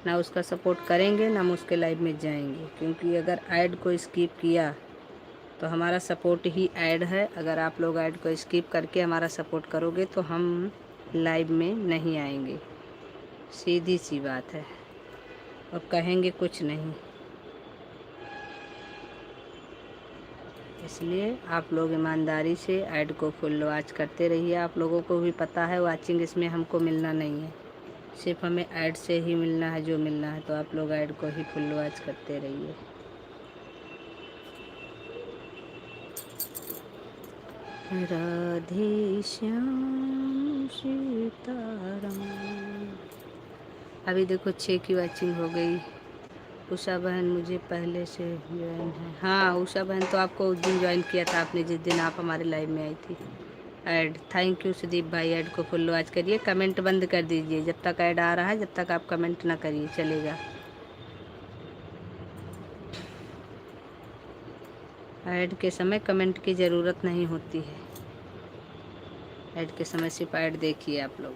ना उसका सपोर्ट करेंगे ना हम उसके लाइव में जाएंगे, क्योंकि अगर ऐड को स्किप किया तो हमारा सपोर्ट ही ऐड है। अगर आप लोग ऐड को स्किप करके हमारा सपोर्ट करोगे तो हम लाइव में नहीं आएंगे, सीधी सी बात है, और कहेंगे कुछ नहीं। इसलिए आप लोग ईमानदारी से ऐड को फुल वॉच करते रहिए। आप लोगों को भी पता है वाचिंग इसमें हमको मिलना नहीं है, सिर्फ हमें ऐड से ही मिलना है जो मिलना है, तो आप लोग ऐड को ही फुल वॉच करते रहिए। राधे श्याम सीताराम। अभी देखो 6 की वाचिंग हो गई। उषा बहन मुझे पहले से ज्वाइन है। हाँ उषा बहन, तो आपको उस दिन ज्वाइन किया था आपने जिस दिन आप हमारे लाइव में आई थी। ऐड, थैंक यू सुदीप भाई। ऐड को फुल वॉच करिए, कमेंट बंद कर दीजिए जब तक ऐड आ रहा है, जब तक आप कमेंट ना करिए चलेगा। ऐड के समय कमेंट की ज़रूरत नहीं होती है, ऐड के समय सिर्फ ऐड देखिए आप लोग,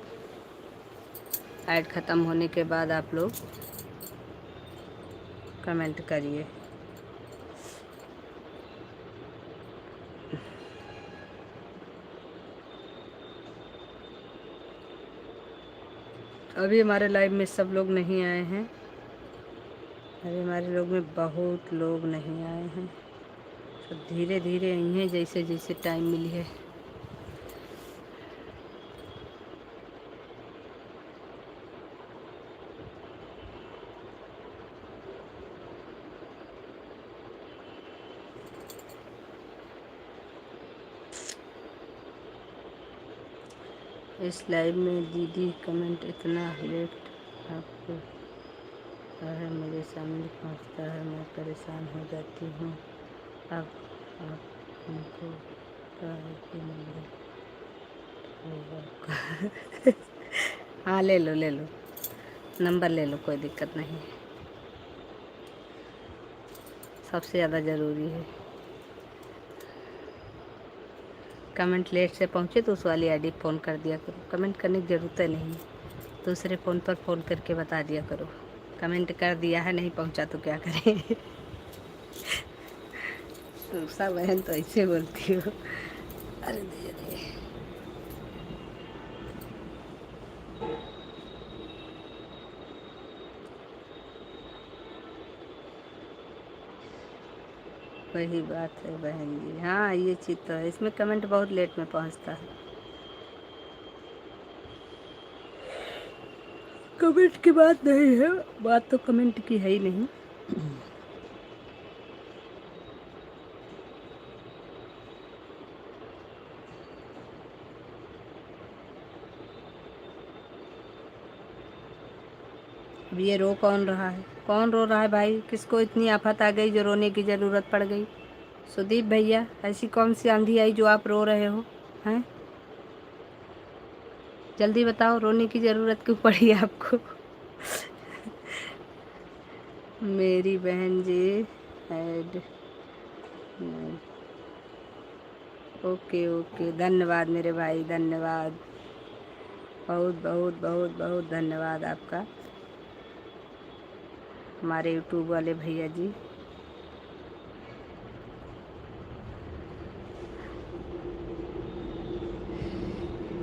ऐड ख़त्म होने के बाद आप लोग कमेंट करिए। अभी हमारे लाइव में सब लोग नहीं आए हैं, अभी हमारे लोग में बहुत लोग नहीं आए हैं, सब धीरे धीरे आई हैं जैसे जैसे टाइम मिली है। इस लाइव में दीदी कमेंट इतना लेट आपको है, मेरे सामने पहुंचता है, मैं परेशान हो जाती हूँ। अब आप हमको क्या है कि नंबर होगा? हाँ ले लो ले लो, नंबर ले लो, कोई दिक्कत नहीं है, सबसे ज़्यादा ज़रूरी है। कमेंट लेट से पहुँचे तो उस वाली आईडी फ़ोन कर दिया करो, कमेंट करने की ज़रूरत नहीं है, दूसरे फ़ोन पर फ़ोन करके बता दिया करो। कमेंट कर दिया है, नहीं पहुँचा तो क्या करें? उषा बहन तो ऐसे बोलती हो। अरे धीरे वही बात है बहन जी। हाँ, ये चीज़ तो है, इसमें कमेंट बहुत लेट में पहुंचता है। कमेंट की बात नहीं है, बात तो कमेंट की है ही नहीं। अब ये रो कौन रहा है? कौन रो रहा है भाई? किसको इतनी आफत आ गई जो रोने की ज़रूरत पड़ गई? सुदीप भैया, ऐसी कौन सी आंधी आई जो आप रो रहे हो? हैं? जल्दी बताओ, रोने की ज़रूरत क्यों पड़ी आपको? मेरी बहन जी ऐड। ओके ओके, धन्यवाद मेरे भाई, धन्यवाद। बहुत बहुत बहुत बहुत धन्यवाद आपका, हमारे यूट्यूब वाले भैया जी।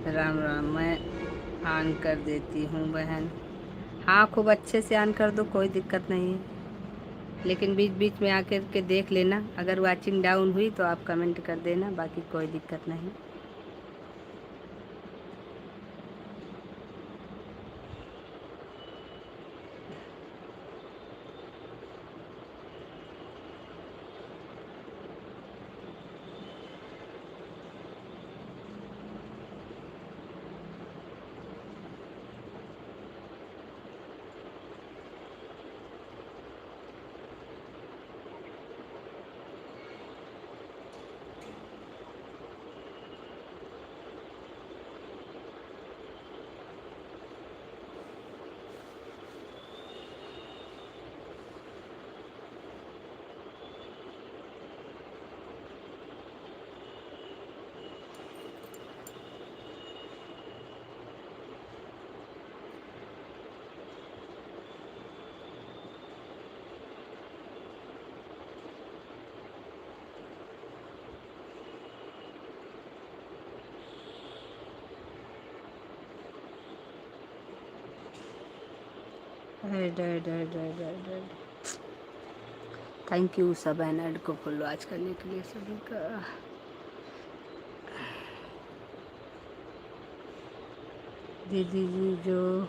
राम राम। मैं ऑन कर देती हूँ बहन। हाँ, खूब अच्छे से ऑन कर दो, कोई दिक्कत नहीं है। लेकिन बीच बीच में आकर के देख लेना, अगर वाचिंग डाउन हुई तो आप कमेंट कर देना, बाकी कोई दिक्कत नहीं। थैंक यू सब एड को फॉलो आज करने के लिए सभी का। दीदी जी जो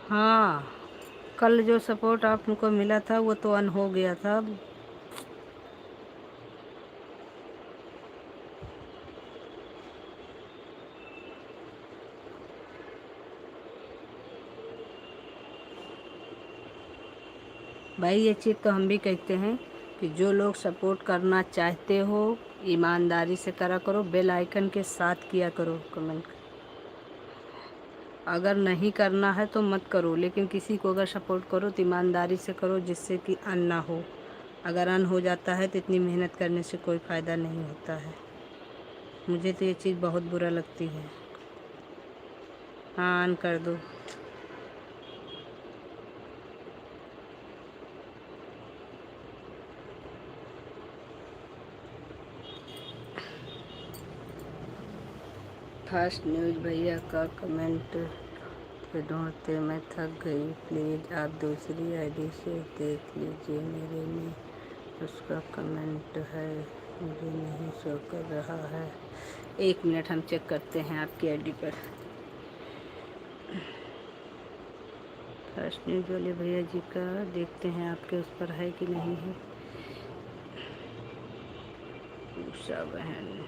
हाँ, कल जो सपोर्ट आपको मिला था वो तो अन हो गया था। भाई ये चीज़ तो हम भी कहते हैं कि जो लोग सपोर्ट करना चाहते हो ईमानदारी से करा करो, बेल आइकन के साथ किया करो कमेंट। अगर नहीं करना है तो मत करो, लेकिन किसी को अगर सपोर्ट करो तो ईमानदारी से करो, जिससे कि अन ना हो। अगर अन हो जाता है तो इतनी मेहनत करने से कोई फ़ायदा नहीं होता है। मुझे तो ये चीज़ बहुत बुरा लगती है। हाँ, अन कर दो। फास्ट न्यूज़ भैया का कमेंट पे ढूंढते मैं थक गई, प्लीज़ आप दूसरी आईडी से देख लीजिए, मेरे में उसका कमेंट है, मुझे नहीं शो कर रहा है। 1 मिनट हम चेक करते हैं आपकी आईडी पर। फर्स्ट न्यूज़ वाले भैया जी का देखते हैं आपके उस पर है कि नहीं है। उषा बहन,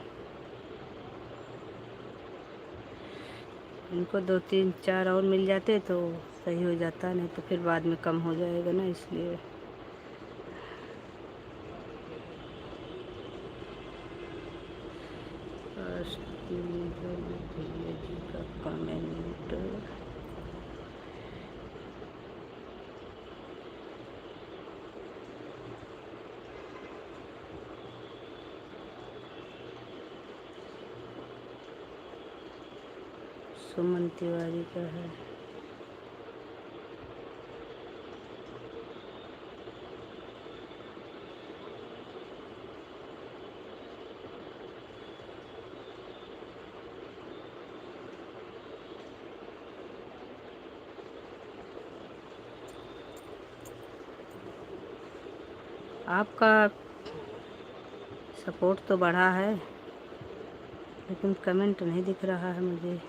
इनको 2 3 4 और मिल जाते तो सही हो जाता, नहीं तो फिर बाद में कम हो जाएगा ना, इसलिए। फर्स्ट न्यूज़ वाले भैया जी का कमेंट, सुमन तिवारी का है। आपका सपोर्ट तो बढ़ा है, लेकिन कमेंट नहीं दिख रहा है मुझे।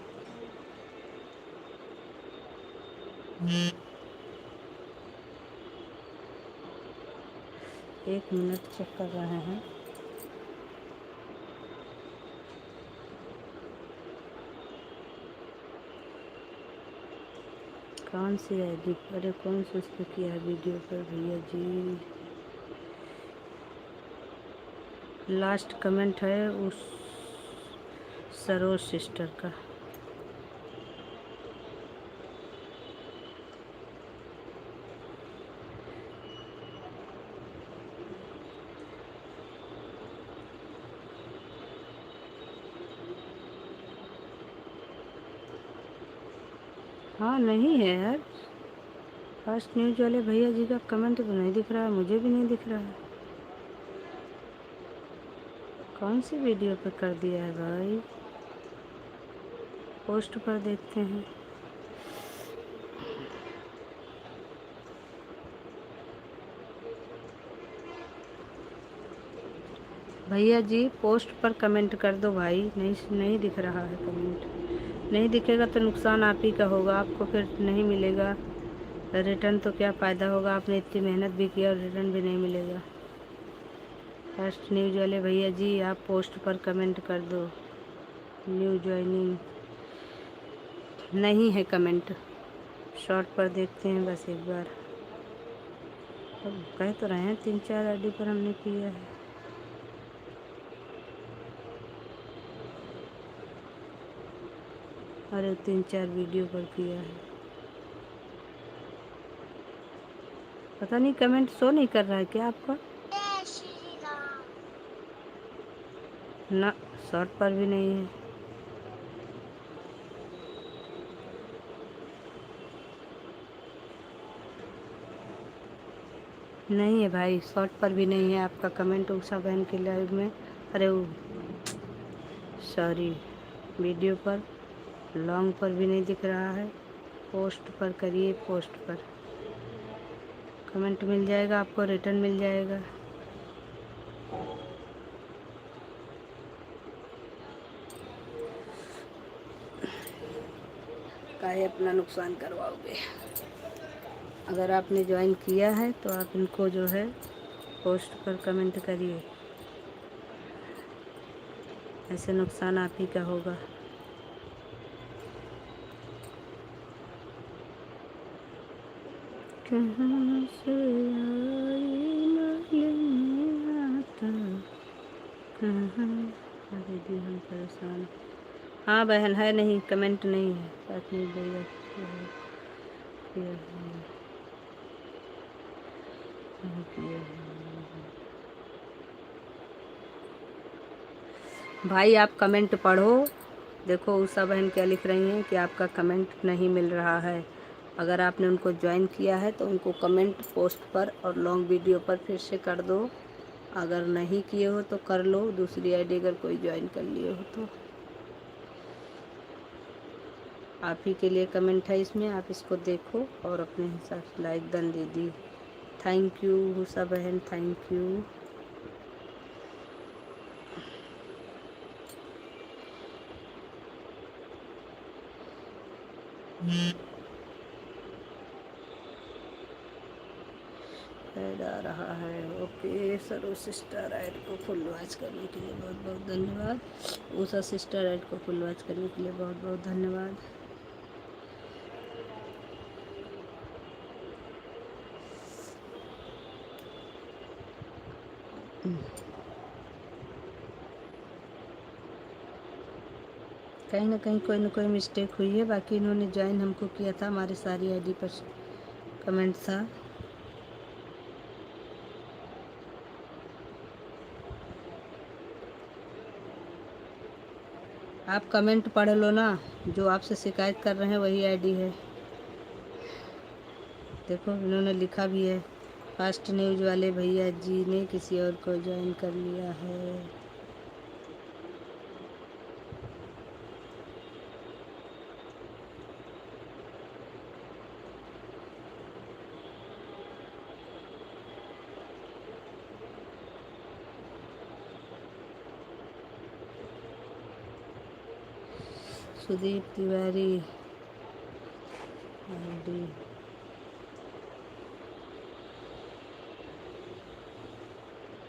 एक मिनट चेक कर रहे हैं। कौन सी आईडी? अरे कौन सी उस पर किया है वीडियो पर भैया जी? लास्ट कमेंट है उस सरोज सिस्टर का। हाँ नहीं है यार, फास्ट न्यूज़ वाले भैया जी का कमेंट तो नहीं दिख रहा है, मुझे भी नहीं दिख रहा है। कौन सी वीडियो पे कर दिया है भाई? पोस्ट पर देखते हैं। भैया जी पोस्ट पर कमेंट कर दो भाई, नहीं दिख रहा है कमेंट। नहीं दिखेगा तो नुकसान आप ही का होगा, आपको फिर नहीं मिलेगा रिटर्न, तो क्या फ़ायदा होगा? आपने इतनी मेहनत भी की और रिटर्न भी नहीं मिलेगा। फर्स्ट न्यूज़ वाले भैया जी आप पोस्ट पर कमेंट कर दो। न्यू ज्वाइनिंग नहीं है कमेंट, शॉर्ट पर देखते हैं बस एक बार। अब कह तो रहे हैं 3-4 आईडी पर हमने किया है। अरे 3-4 वीडियो पर किया है। पता नहीं कमेंट शो नहीं कर रहा है क्या आपका? ना, शॉर्ट पर भी नहीं है। नहीं है भाई, शॉर्ट पर भी नहीं है आपका कमेंट उषा बहन के लाइव में। अरे सॉरी, वीडियो पर लॉन्ग पर भी नहीं दिख रहा है। पोस्ट पर करिए, पोस्ट पर कमेंट मिल जाएगा आपको, रिटर्न मिल जाएगा। काहे अपना नुकसान करवाओगे? अगर आपने ज्वाइन किया है तो आप इनको जो है पोस्ट पर कमेंट करिए, ऐसे नुकसान आप ही का होगा। कहाँ से आई मालूम आता कहाँ। अरे जी हम परेशान। हाँ बहन है, नहीं कमेंट नहीं है, बात नहीं भैया किया है। भाई आप कमेंट पढ़ो, देखो उषा बहन क्या लिख रही हैं कि आपका कमेंट नहीं मिल रहा है। अगर आपने उनको ज्वाइन किया है तो उनको कमेंट पोस्ट पर और लॉन्ग वीडियो पर फिर से कर दो। अगर नहीं किए हो तो कर लो, दूसरी आईडी अगर कोई ज्वाइन कर लिए हो तो। आप ही के लिए कमेंट है इसमें, आप इसको देखो और अपने हिसाब से लाइक डन दे दी। थैंक यू उषा बहन, थैंक यू। ऐड आ रहा है। ओके सरो सिस्टर ऐड को फुल वॉच करने के लिए बहुत बहुत धन्यवाद। उषा सिस्टर ऐड को फुल वॉच करने के लिए बहुत बहुत धन्यवाद। कहीं ना कोई मिस्टेक हुई है, बाकी इन्होंने ज्वाइन हमको किया था, हमारी सारी आईडी पर कमेंट था। आप कमेंट पढ़ लो ना, जो आपसे शिकायत कर रहे हैं वही आईडी है। देखो इन्होंने लिखा भी है, फास्ट न्यूज़ वाले भैया जी ने किसी और को ज्वाइन कर लिया है। Sudeep Tiwari ID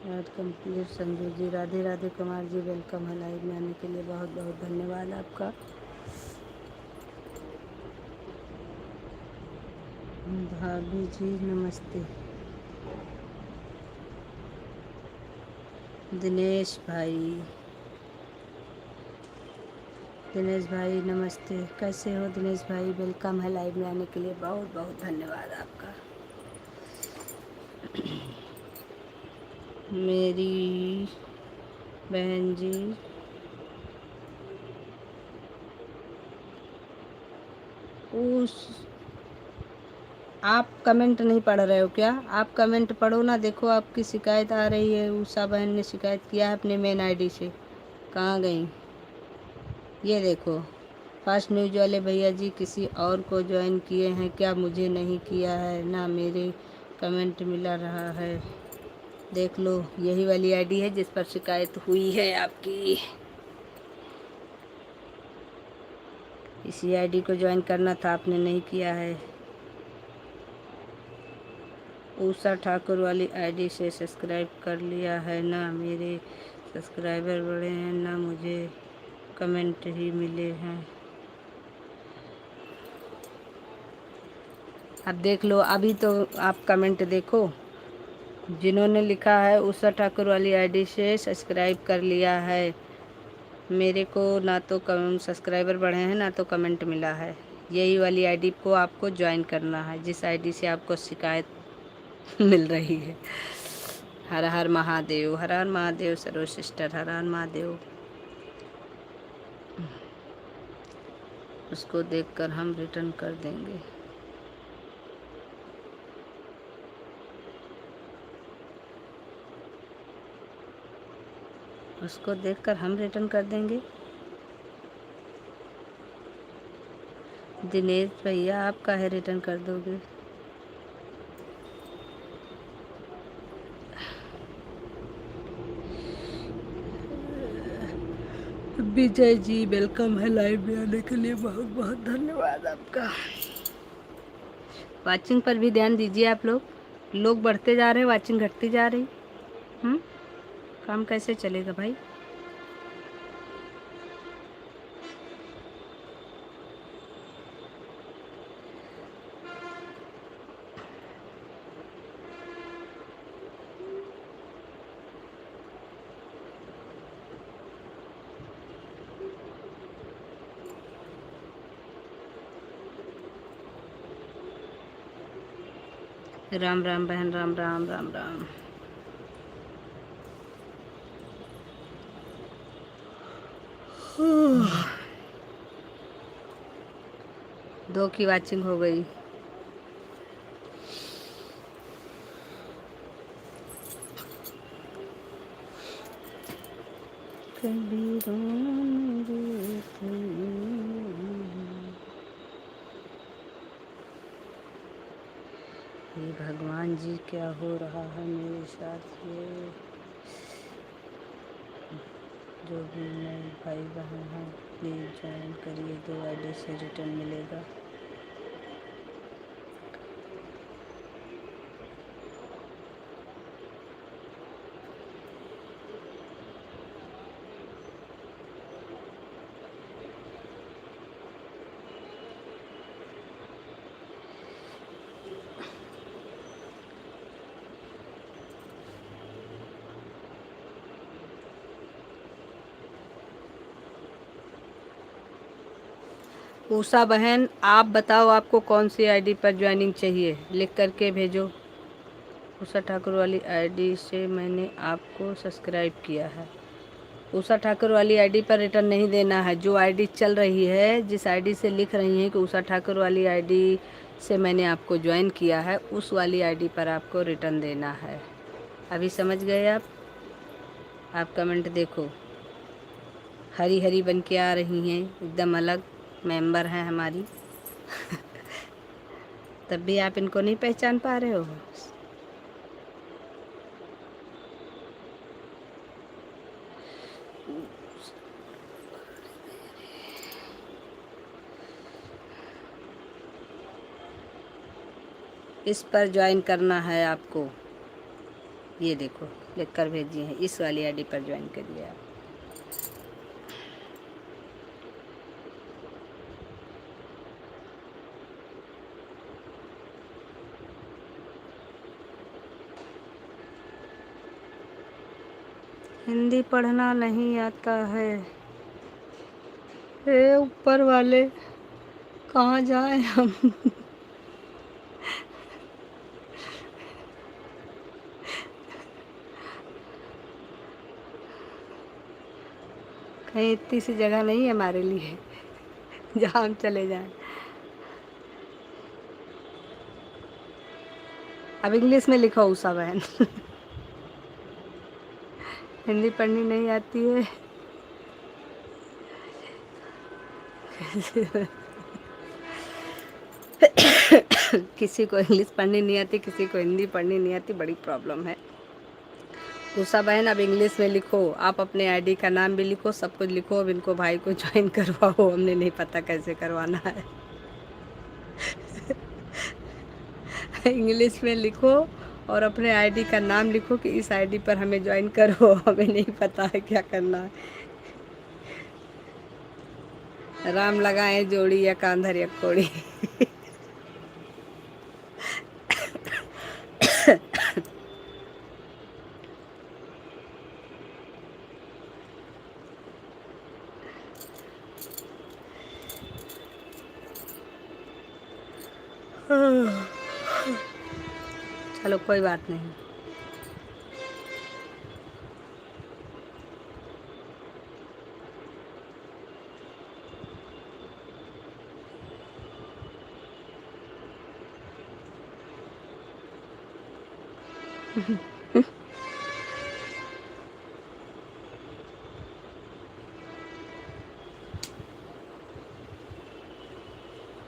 ad complete. Sanju ji Radhe Radhe. Kumar ji welcome है, लाइव में आने के लिए बहुत बहुत धन्यवाद आपका। भाभी जी नमस्ते। दिनेश भाई नमस्ते। कैसे हो दिनेश भाई? वेलकम है, लाइव में आने के लिए बहुत बहुत धन्यवाद आपका। मेरी बहन जी उस आप कमेंट नहीं पढ़ रहे हो क्या? आप कमेंट पढ़ो ना। देखो आपकी शिकायत आ रही है, उषा बहन ने शिकायत किया है अपने मेन आईडी से। कहाँ गई? ये देखो, फास्ट न्यूज़ वाले भैया जी किसी और को ज्वाइन किए हैं क्या? मुझे नहीं किया है ना, मेरे कमेंट मिला रहा है। देख लो, यही वाली आईडी है जिस पर शिकायत हुई है आपकी। इसी आईडी को ज्वाइन करना था, आपने नहीं किया है। उषा ठाकुर वाली आईडी से सब्सक्राइब कर लिया है ना, मेरे सब्सक्राइबर बढ़े हैं ना, मुझे कमेंट ही मिले हैं। अब देख लो, अभी तो आप कमेंट देखो, जिन्होंने लिखा है उषा ठाकुर वाली आईडी से सब्सक्राइब कर लिया है, मेरे को ना तो सब्सक्राइबर बढ़े हैं ना तो कमेंट मिला है। यही वाली आईडी को आपको ज्वाइन करना है, जिस आईडी से आपको शिकायत मिल रही है। हर हर महादेव, हर हर महादेव सरो सिस्टर, हर हर महादेव। उसको देखकर हम रिटर्न कर देंगे। उसको देखकर हम रिटर्न कर देंगे। दिनेश भैया आप काहे रिटर्न कर दोगे? विजय जी वेलकम है, लाइव में आने के लिए बहुत बहुत धन्यवाद आपका। वाचिंग पर भी ध्यान दीजिए आप लोग बढ़ते जा रहे हैं, वाचिंग घटती जा रही। काम कैसे चलेगा भाई? राम राम बहन, राम राम राम राम। दो की वाचिंग हो गई। ये भगवान जी क्या हो रहा है मेरे साथ? ये जो भी नए भाई बहन हैं प्लीज़ ज्वाइन करिए, 2 आईडी से रिटर्न मिलेगा। उषा बहन आप बताओ, आपको कौन सी आईडी पर ज्वाइनिंग चाहिए? लिख करके भेजो। उषा ठाकुर वाली आईडी से मैंने आपको सब्सक्राइब किया है। उषा ठाकुर वाली आईडी पर रिटर्न नहीं देना है। जो आईडी चल रही है, जिस आईडी से लिख रही हैं कि उषा ठाकुर वाली आईडी से मैंने आपको ज्वाइन किया है, उस वाली आईडी पर आपको रिटर्न देना है। अभी समझ गए आप कमेंट देखो, हरी हरी बन के आ रही हैं, एकदम अलग मेंबर हैं हमारी। तब भी आप इनको नहीं पहचान पा रहे हो। इस पर ज्वाइन करना है आपको, ये देखो लिख कर भेजिए हैं, इस वाली आईडी पर ज्वाइन करिए आप। हिंदी पढ़ना नहीं आता है, हे ऊपर वाले कहाँ जाएं हम। कहीं इतनी सी जगह नहीं है हमारे लिए जहाँ हम चले जाएं। अब इंग्लिश में लिखो उषा बहन। हिंदी पढ़नी नहीं आती है। किसी को इंग्लिश पढ़नी नहीं आती, किसी को हिंदी पढ़नी नहीं आती, बड़ी प्रॉब्लम है। उषा बहन अब इंग्लिश में लिखो, आप अपने आईडी का नाम भी लिखो, सब कुछ लिखो। अब इनको भाई को ज्वाइन करवाओ, हमने नहीं पता कैसे करवाना है। इंग्लिश में लिखो और अपने आईडी का नाम लिखो कि इस आईडी पर हमें ज्वाइन करो। हमें नहीं पता है क्या करना है। राम लगाए जोड़ी या कांधर या कोड़ी। चलो कोई बात नहीं।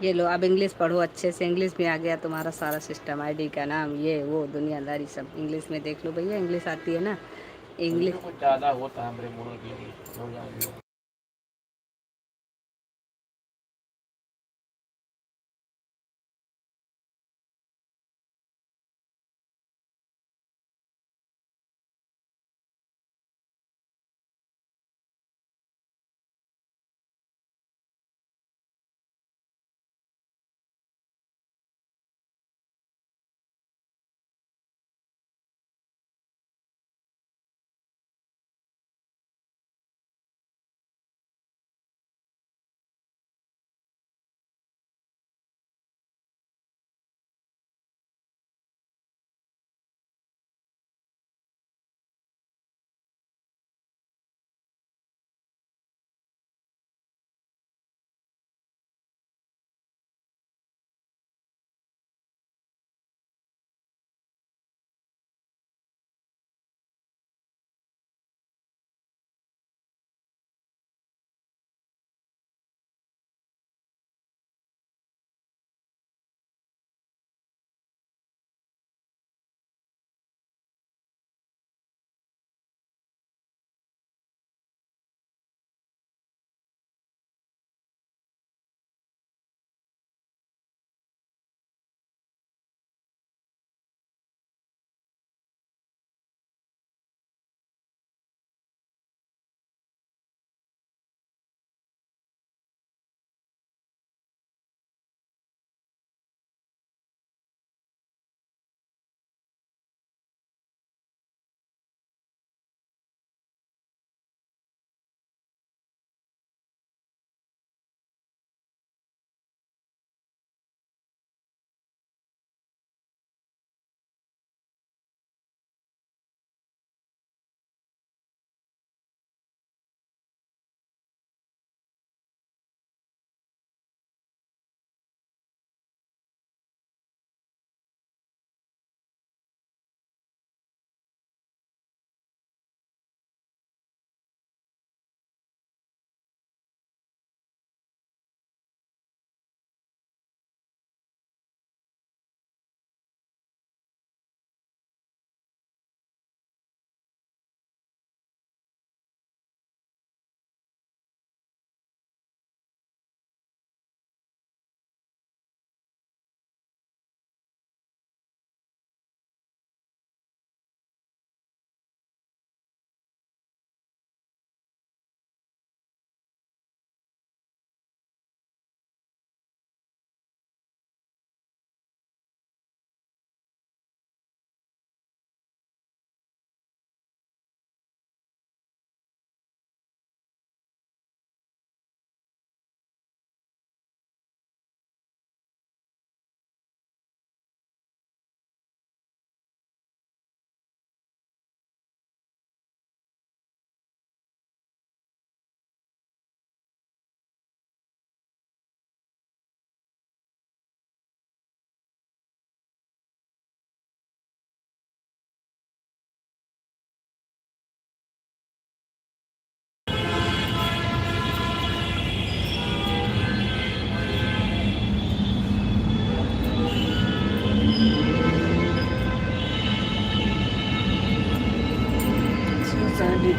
ये लो, अब इंग्लिश पढ़ो अच्छे से। इंग्लिश में आ गया तुम्हारा सारा सिस्टम, आईडी का नाम, ये वो दुनियादारी सब इंग्लिश में देख लो भैया। इंग्लिश आती है ना, इंग्लिश कुछ ज़्यादा होता है मेरे मूड के।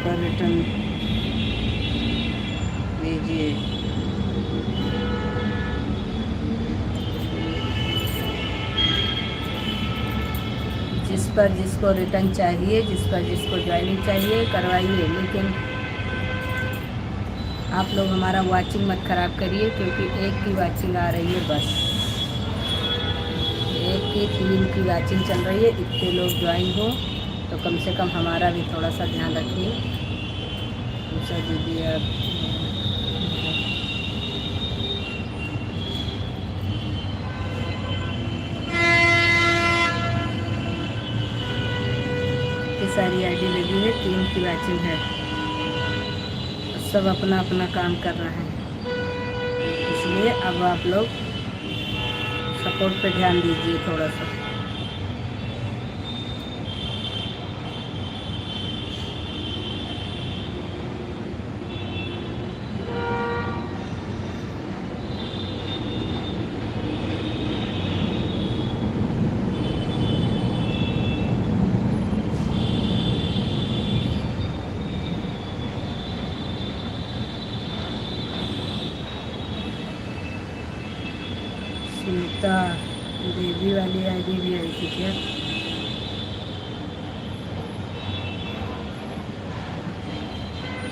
पर रिटर्न लीजिए। जिस पर जिसको रिटर्न चाहिए, जिस पर जिसको ज्वाइनिंग चाहिए करवाइए, लेकिन आप लोग हमारा वाचिंग मत ख़राब करिए, क्योंकि एक की वाचिंग आ रही है बस, एक की 3 की वाचिंग चल रही है। इतने लोग ज्वाइन हो तो कम से कम हमारा भी थोड़ा सा ध्यान रखिए। दूसरा दीदी आप इतनी सारी आईडी लगी है, 3 की वाचिंग है, सब अपना अपना काम कर रहे हैं। इसलिए अब आप लोग सपोर्ट पे ध्यान दीजिए थोड़ा सा। सुनीता देवी वाली आईडी भी आई थी क्या?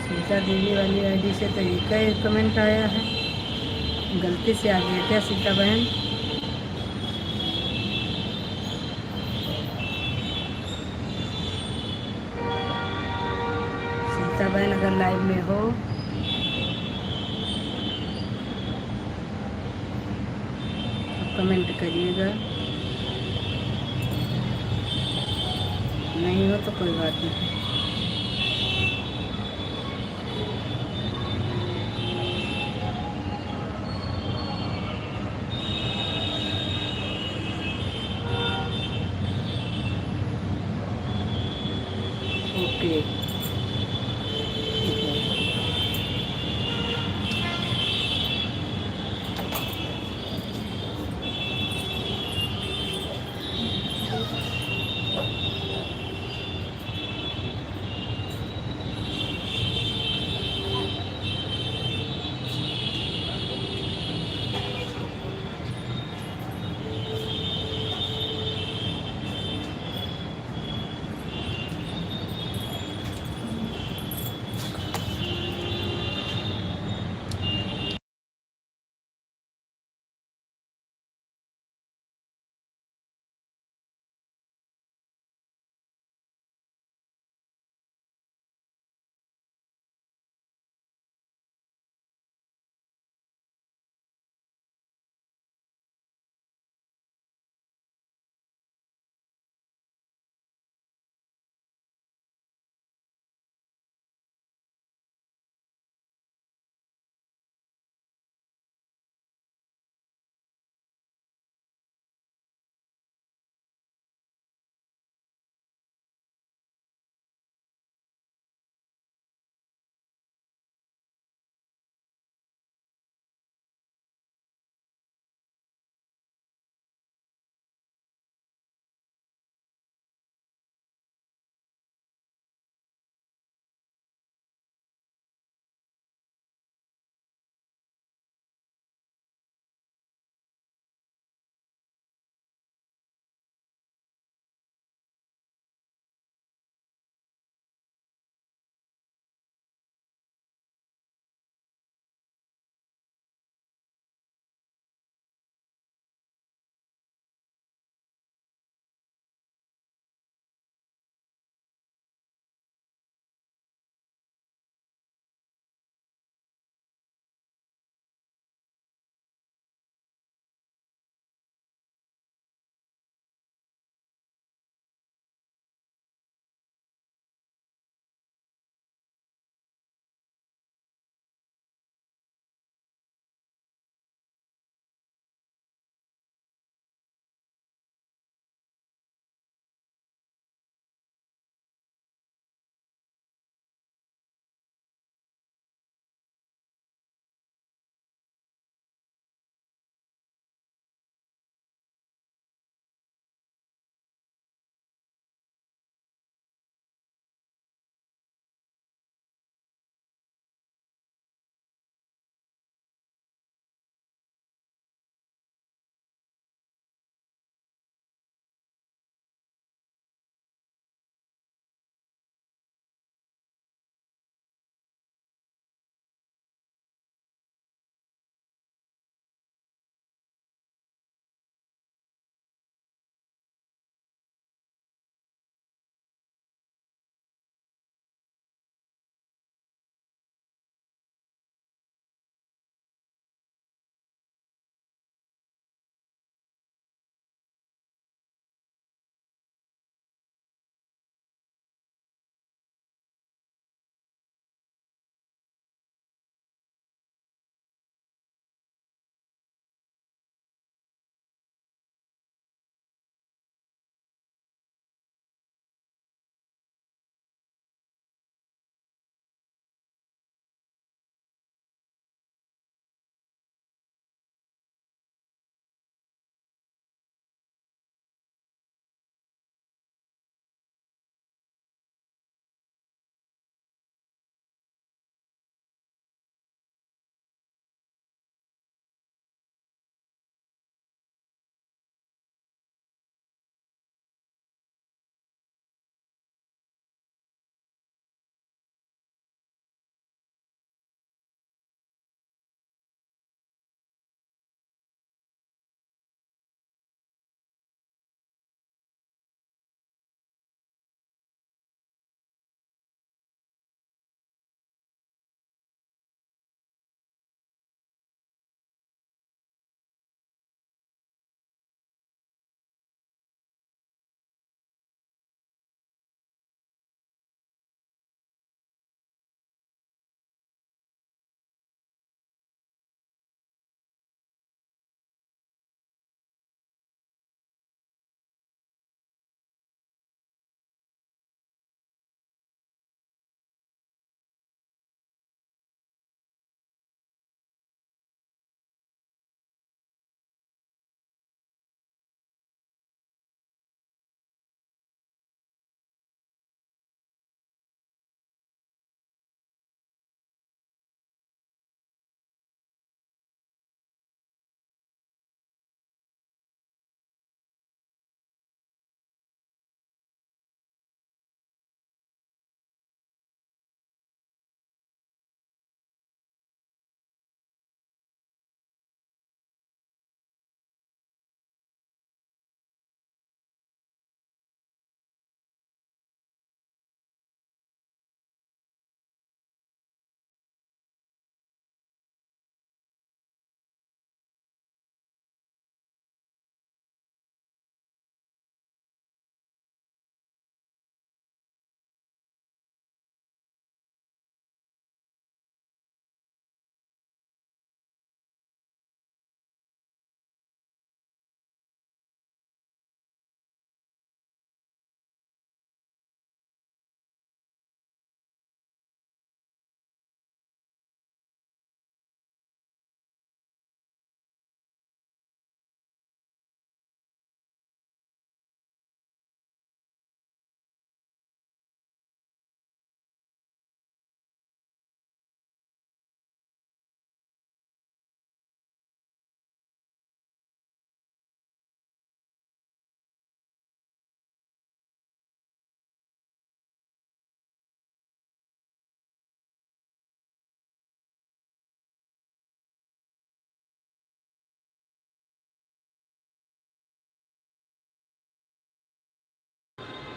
सीता देवी वाली आईडी से तो एक ही कमेंट आया है, गलती से आ गया क्या सीता बहन? सीता बहन अगर लाइव में हो तो कमेंट करिएगा, नहीं हो तो कोई बात नहीं। ओके।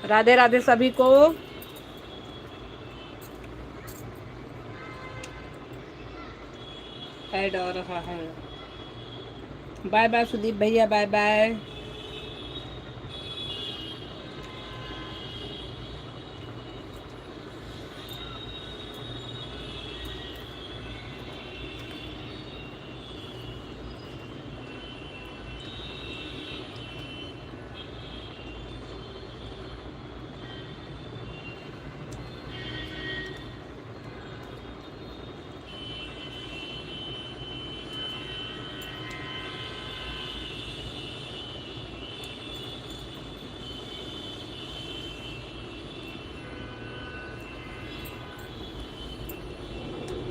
राधे राधे सभी को। ऐड हो रहा है। बाय बाय सुदीप भैया, बाय बाय।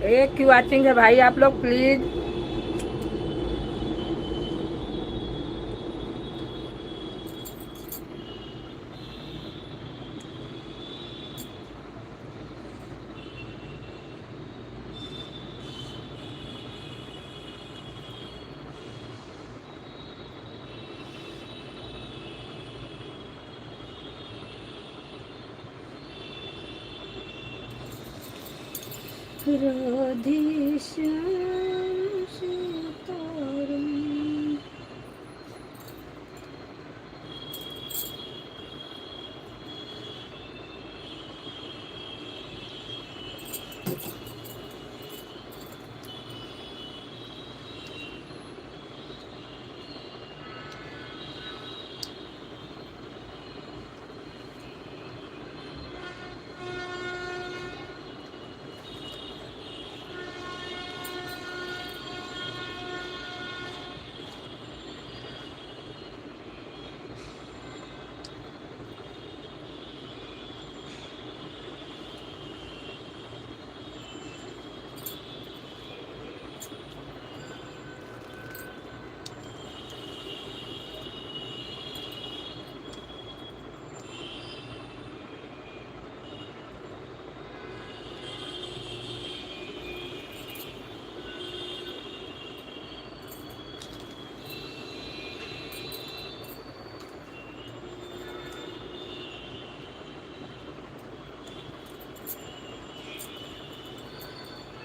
एक की वॉचिंग है भाई, आप लोग please. Radhe Shyam Sitaram.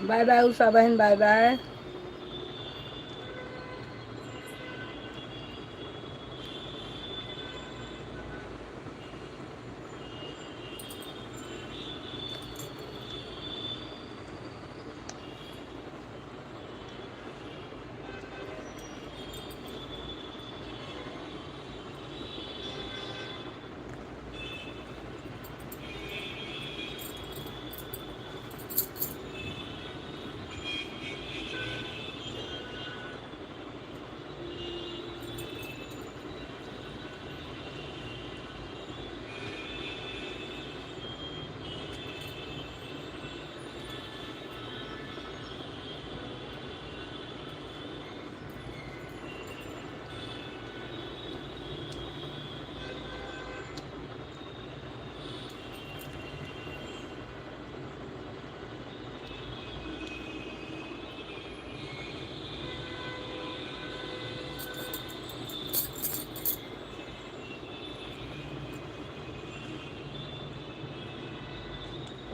Bye bye Usha बहन, बाय बाय।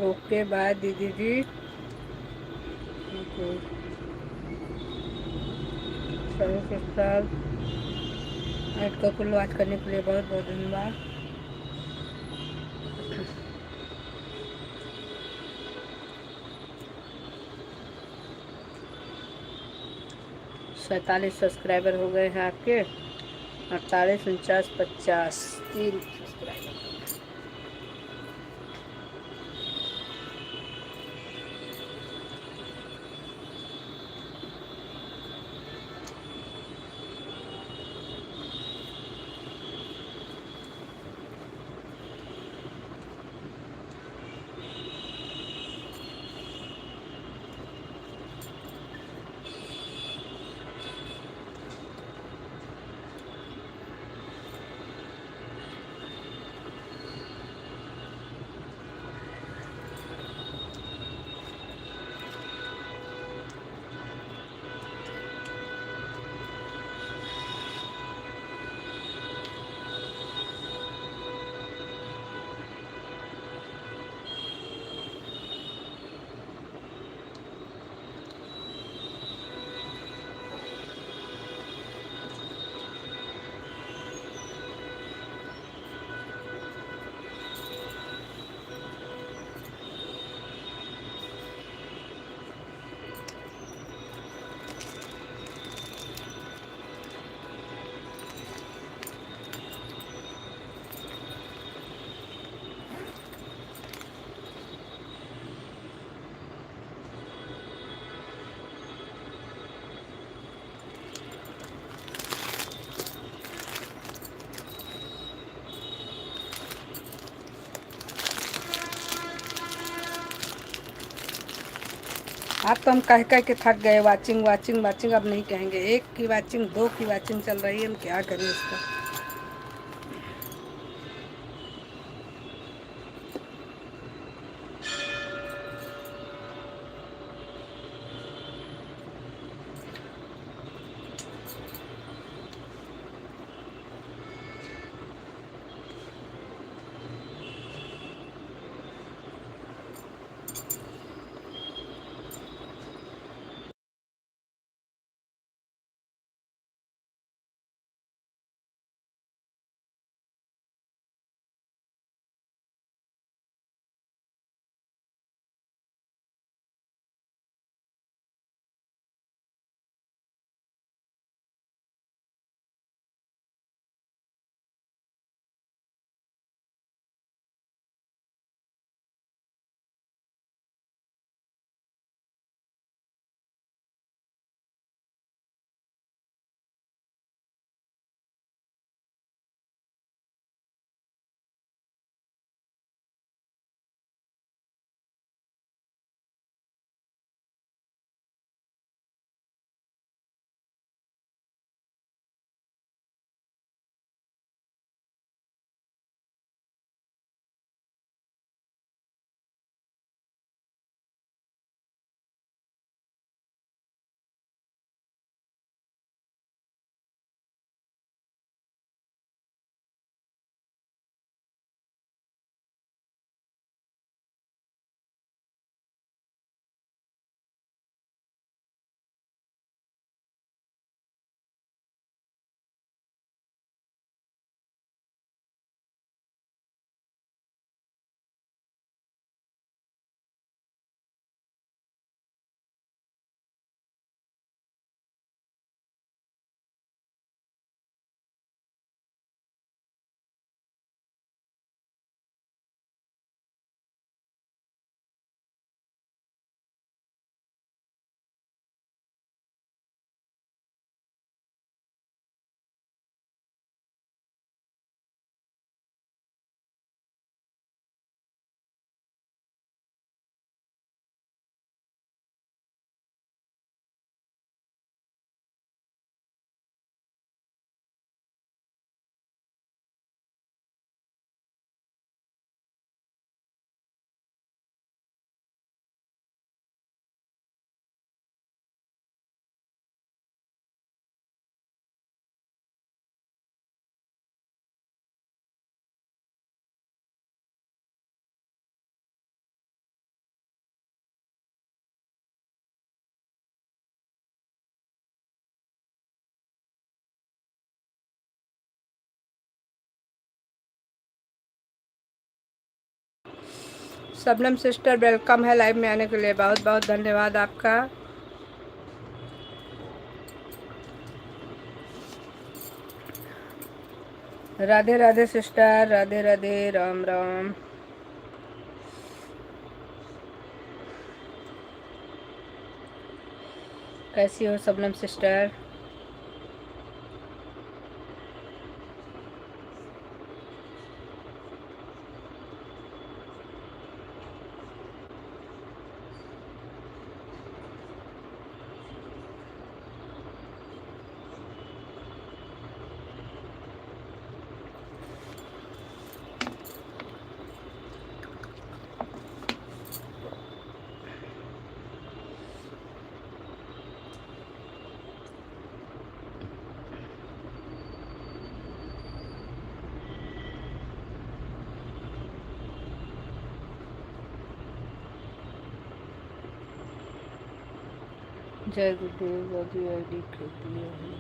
ओके बाय दीदी जी। सभी सिस्टर, ऐड को फुल वॉच करने के लिए बहुत बहुत धन्यवाद। 47 सब्सक्राइबर हो गए हैं आपके। 48, 49, 50, 3 सब्सक्राइबर। आप तो हम कह के थक गए, वाचिंग वाचिंग वाचिंग, अब नहीं कहेंगे। एक की वाचिंग, दो की वाचिंग चल रही है, हम क्या करें इसका। शबनम सिस्टर वेलकम है लाइव में आने के लिए, बहुत बहुत धन्यवाद आपका। राधे राधे सिस्टर, राधे राधे, राम राम। कैसी हो शबनम सिस्टर? जय गुरुदेव, दादी आईडी कर दिया है।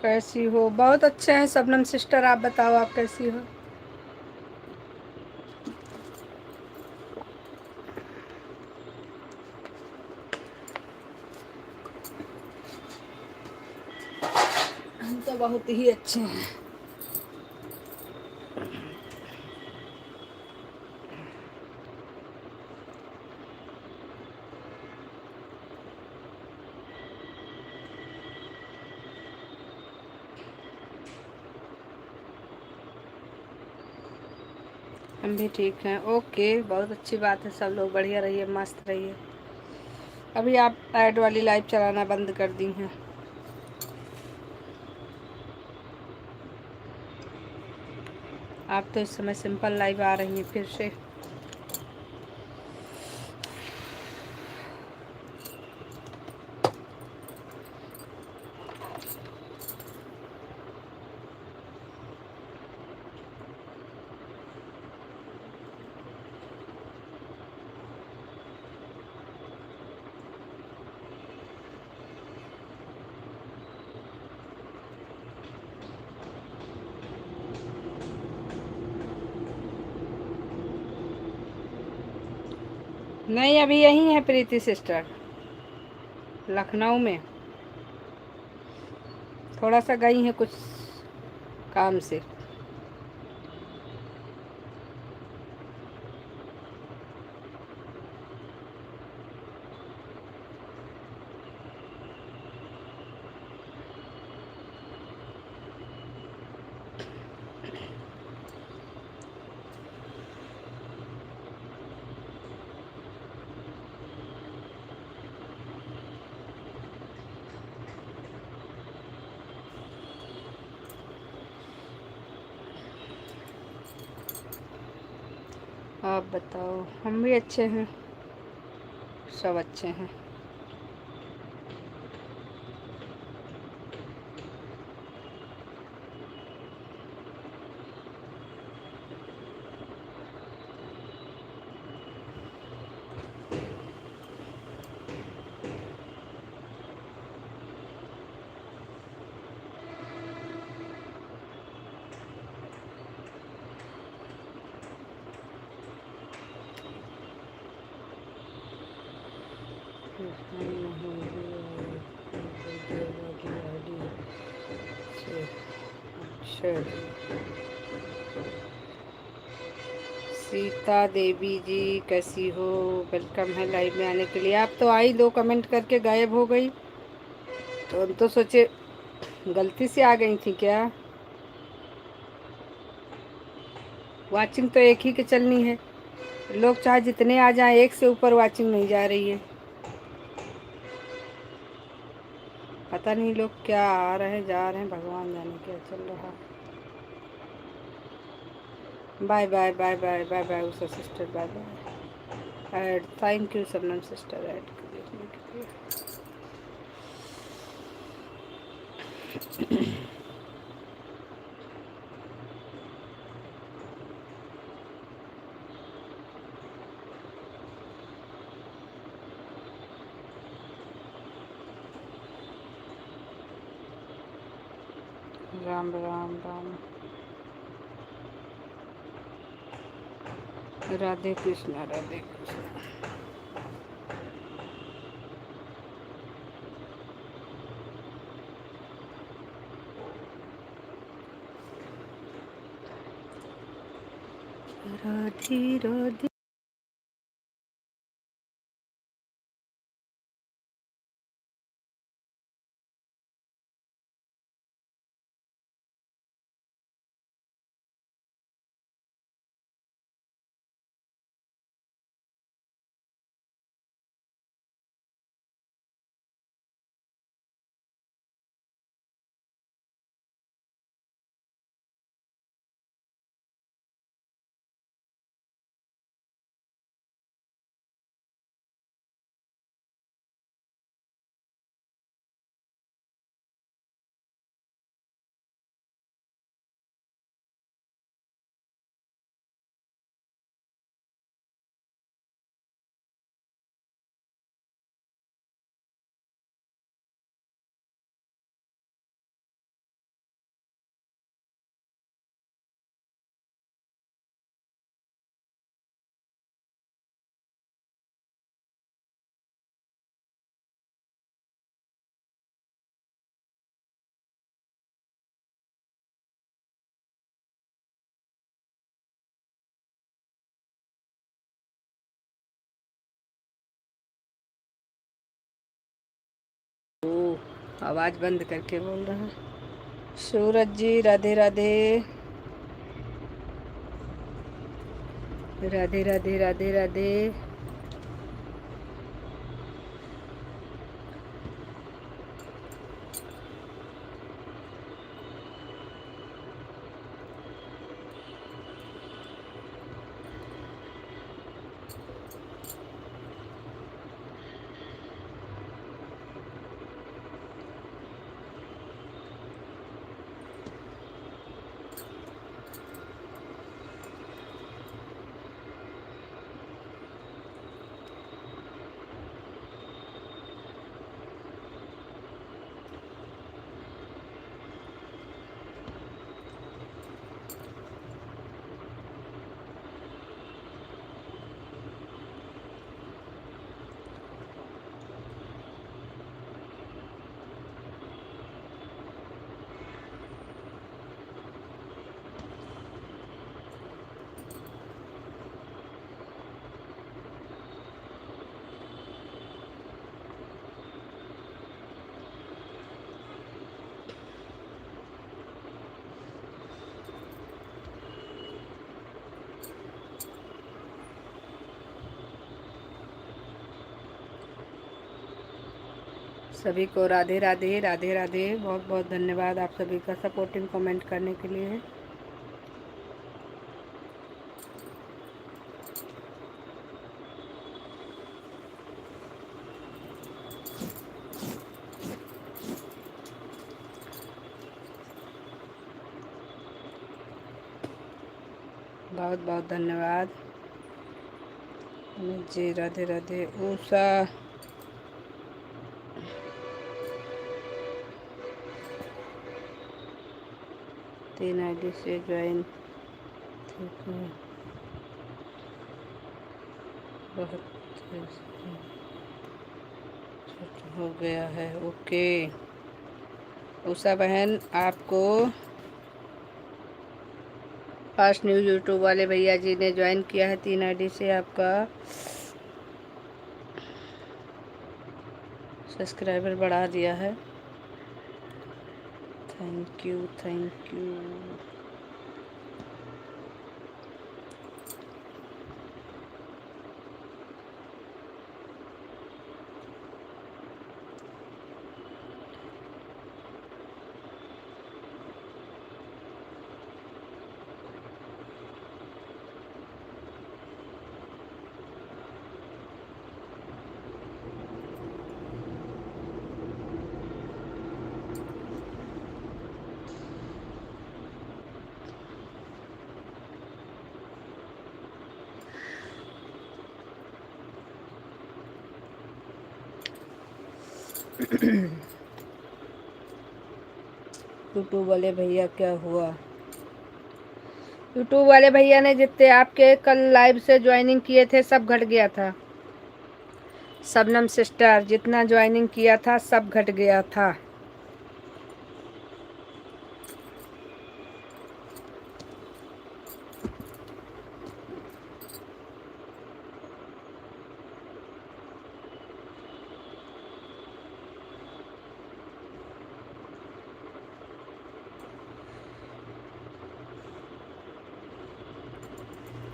कैसी हो? बहुत अच्छे हैं शबनम सिस्टर, आप बताओ आप कैसी हो? हम तो बहुत ही अच्छे हैं। हम भी ठीक हैं। ओके, बहुत अच्छी बात है। सब लोग बढ़िया रहिए, मस्त रहिए। अभी आप ऐड वाली लाइव चलाना बंद कर दी हैं। आप तो इस समय सिंपल लाइव आ रही हैं फिर से। नहीं, अभी यहीं है प्रीति सिस्टर, लखनऊ में। थोड़ा सा गई हैं कुछ काम से। आप बताओ। हम भी अच्छे हैं, सब अच्छे हैं। अच्छा जी। सीता देवी जी कैसी हो? वेलकम है लाइव में आने के लिए। आप तो आई, 2 कमेंट करके गायब हो गई, तो हम तो सोचे गलती से आ गई थी क्या। वाचिंग तो एक ही के चलनी है। लोग चाहे जितने आ जाएं, एक से ऊपर वाचिंग नहीं जा रही है। पता नहीं लोग क्या आ रहे हैं जा रहे हैं, भगवान जाने क्या चल रहा है। Bye bye bye bye bye bye Usha sister, bye bye. Ad, thank you Shabnam sister ad देखने के लिए। राम राम राम। राधे कृष्णा राधे कृष्णा। राधे राधे। ओ, आवाज़ बंद करके बोल रहा है। सूरज जी राधे राधे। राधे राधे राधे राधे। सभी को राधे राधे राधे राधे। बहुत बहुत धन्यवाद आप सभी का सपोर्टिव कमेंट करने के लिए। बहुत बहुत धन्यवाद जी। राधे राधे। उषा तीन आईडी से ज्वाइन, ठीक है, बहुत हो गया है। ओके उषा बहन, आपको फास्ट न्यूज़ यूट्यूब वाले भैया जी ने ज्वाइन किया है। तीन आईडी से आपका सब्सक्राइबर बढ़ा दिया है। Thank you thank you. YouTube वाले भैया क्या हुआ? यूट्यूब वाले भैया ने जितने आपके कल लाइव से ज्वाइनिंग किए थे सब घट गया था। शबनम सिस्टर जितना ज्वाइनिंग किया था सब घट गया था।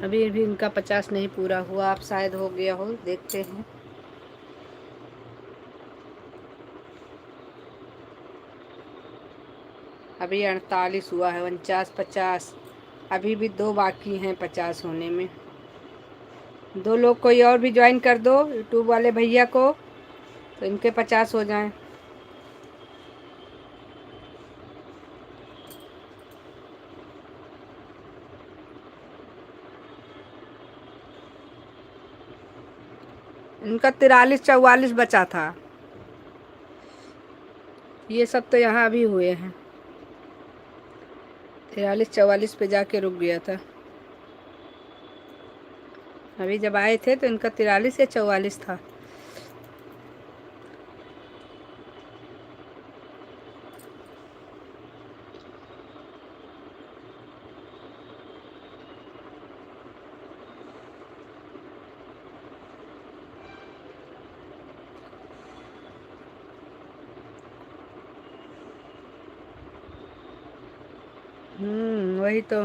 अभी भी इनका 50 नहीं पूरा हुआ। आप शायद हो गया हो, देखते हैं। अभी 48 हुआ है। 49 50, अभी भी 2 बाकी हैं 50 होने में। 2 लोग कोई और भी ज्वाइन कर दो यूट्यूब वाले भैया को, तो इनके 50 हो जाएं। इनका 43 44 बचा था। ये सब तो यहाँ अभी हुए हैं। 43 44 पे जाके रुक गया था। अभी जब आए थे तो इनका 43 या 44 था। वही तो।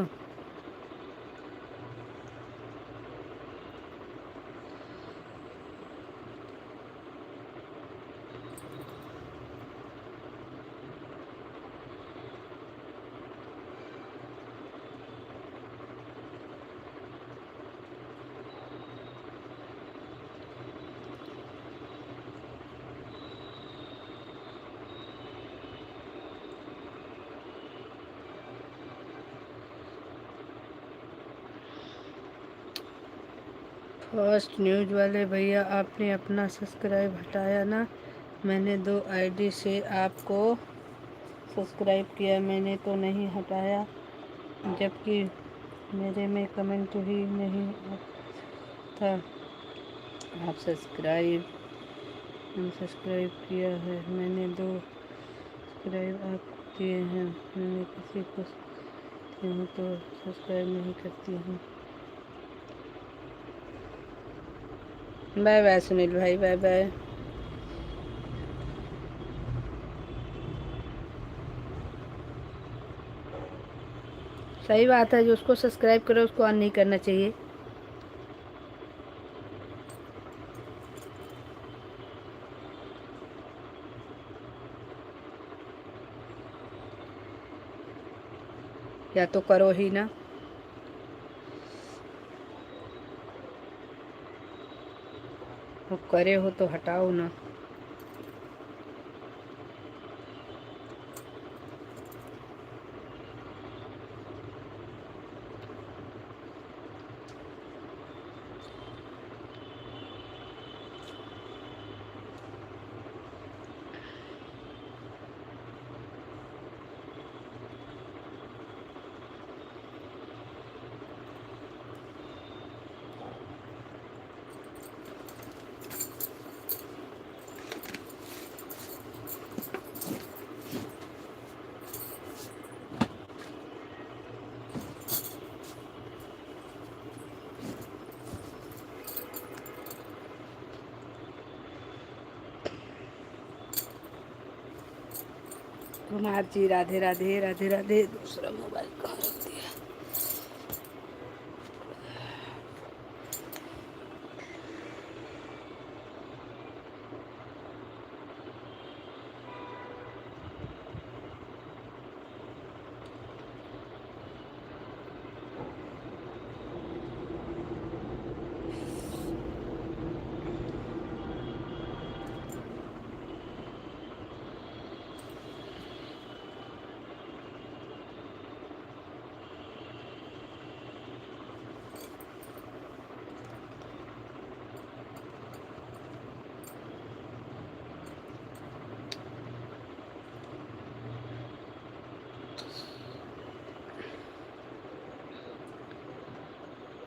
फास्ट न्यूज़ वाले भैया, आपने अपना सब्सक्राइब हटाया ना। मैंने 2 आईडी से आपको सब्सक्राइब किया, मैंने तो नहीं हटाया, जबकि मेरे में कमेंट ही नहीं था। आप सब्सक्राइब किया है, मैंने 2 सब्सक्राइब आप किए हैं, मैंने किसी को हूँ तो सब्सक्राइब नहीं करती हूँ। बाय बाय सुनील भाई, बाय बाय। सही बात है, जो उसको सब्सक्राइब करे उसको ऑन नहीं करना चाहिए। या तो करो ही ना। वो करे हो तो हटाओ ना। कुमार जी राधे राधे, राधे राधे। दूसरा मोबाइल कहाँ रख दिया।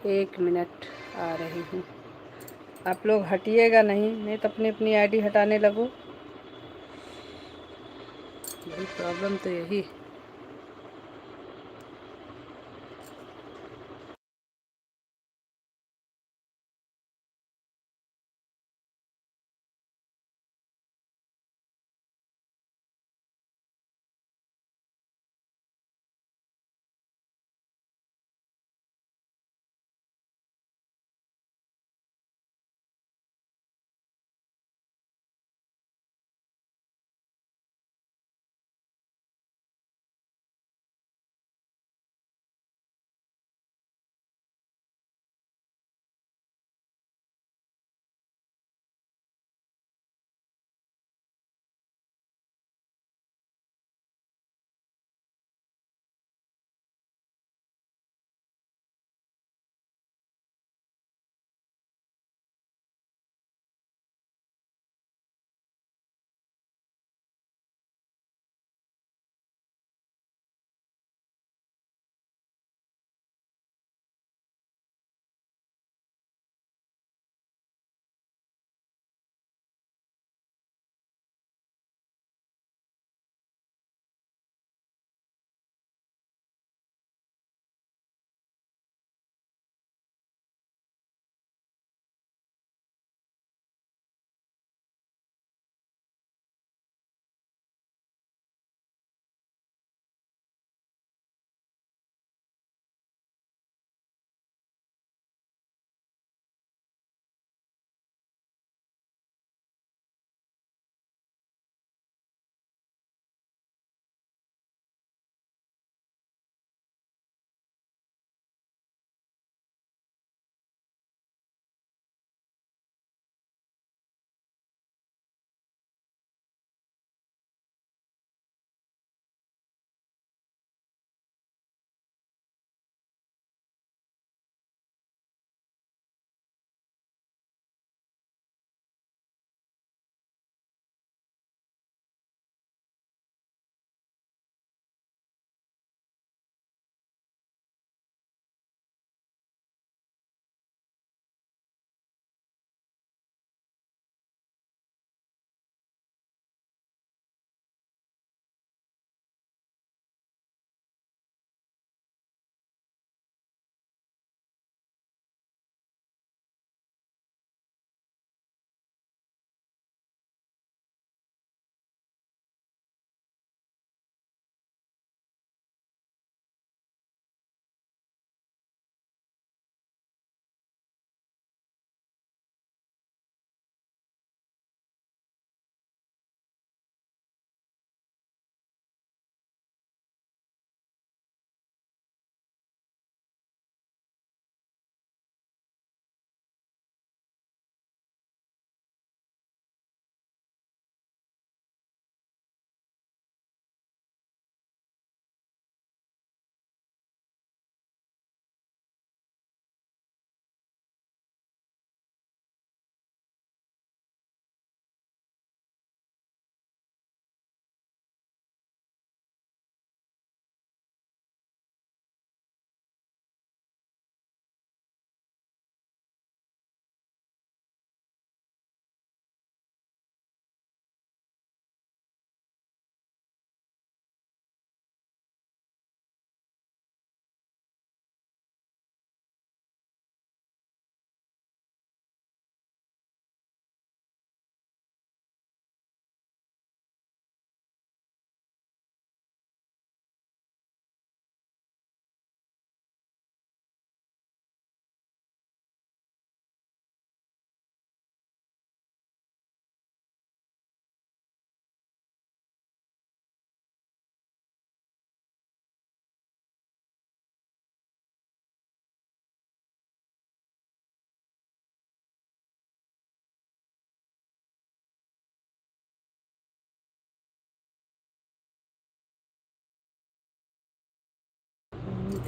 एक मिनट, आ रही हूँ। आप लोग हटिएगा नहीं तो अपनी अपनी आईडी हटाने लगो। यही प्रॉब्लम तो यही।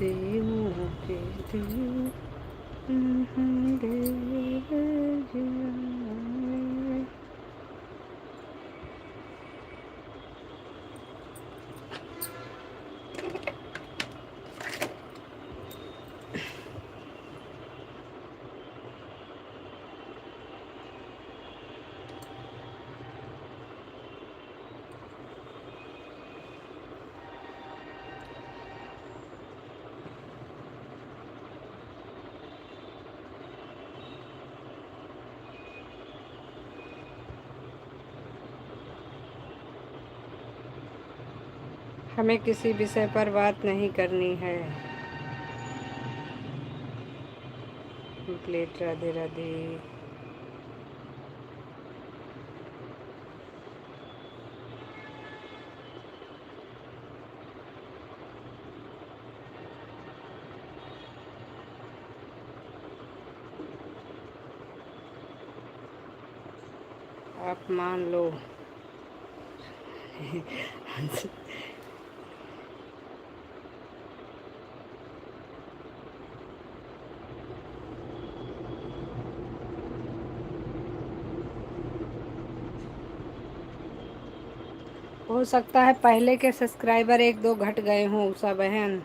देवों के देव हमें किसी विषय पर बात नहीं करनी है। प्लेट राधे राधे। आप मान लो। हो सकता है पहले के सब्सक्राइबर एक दो घट गए हों उषा बहन,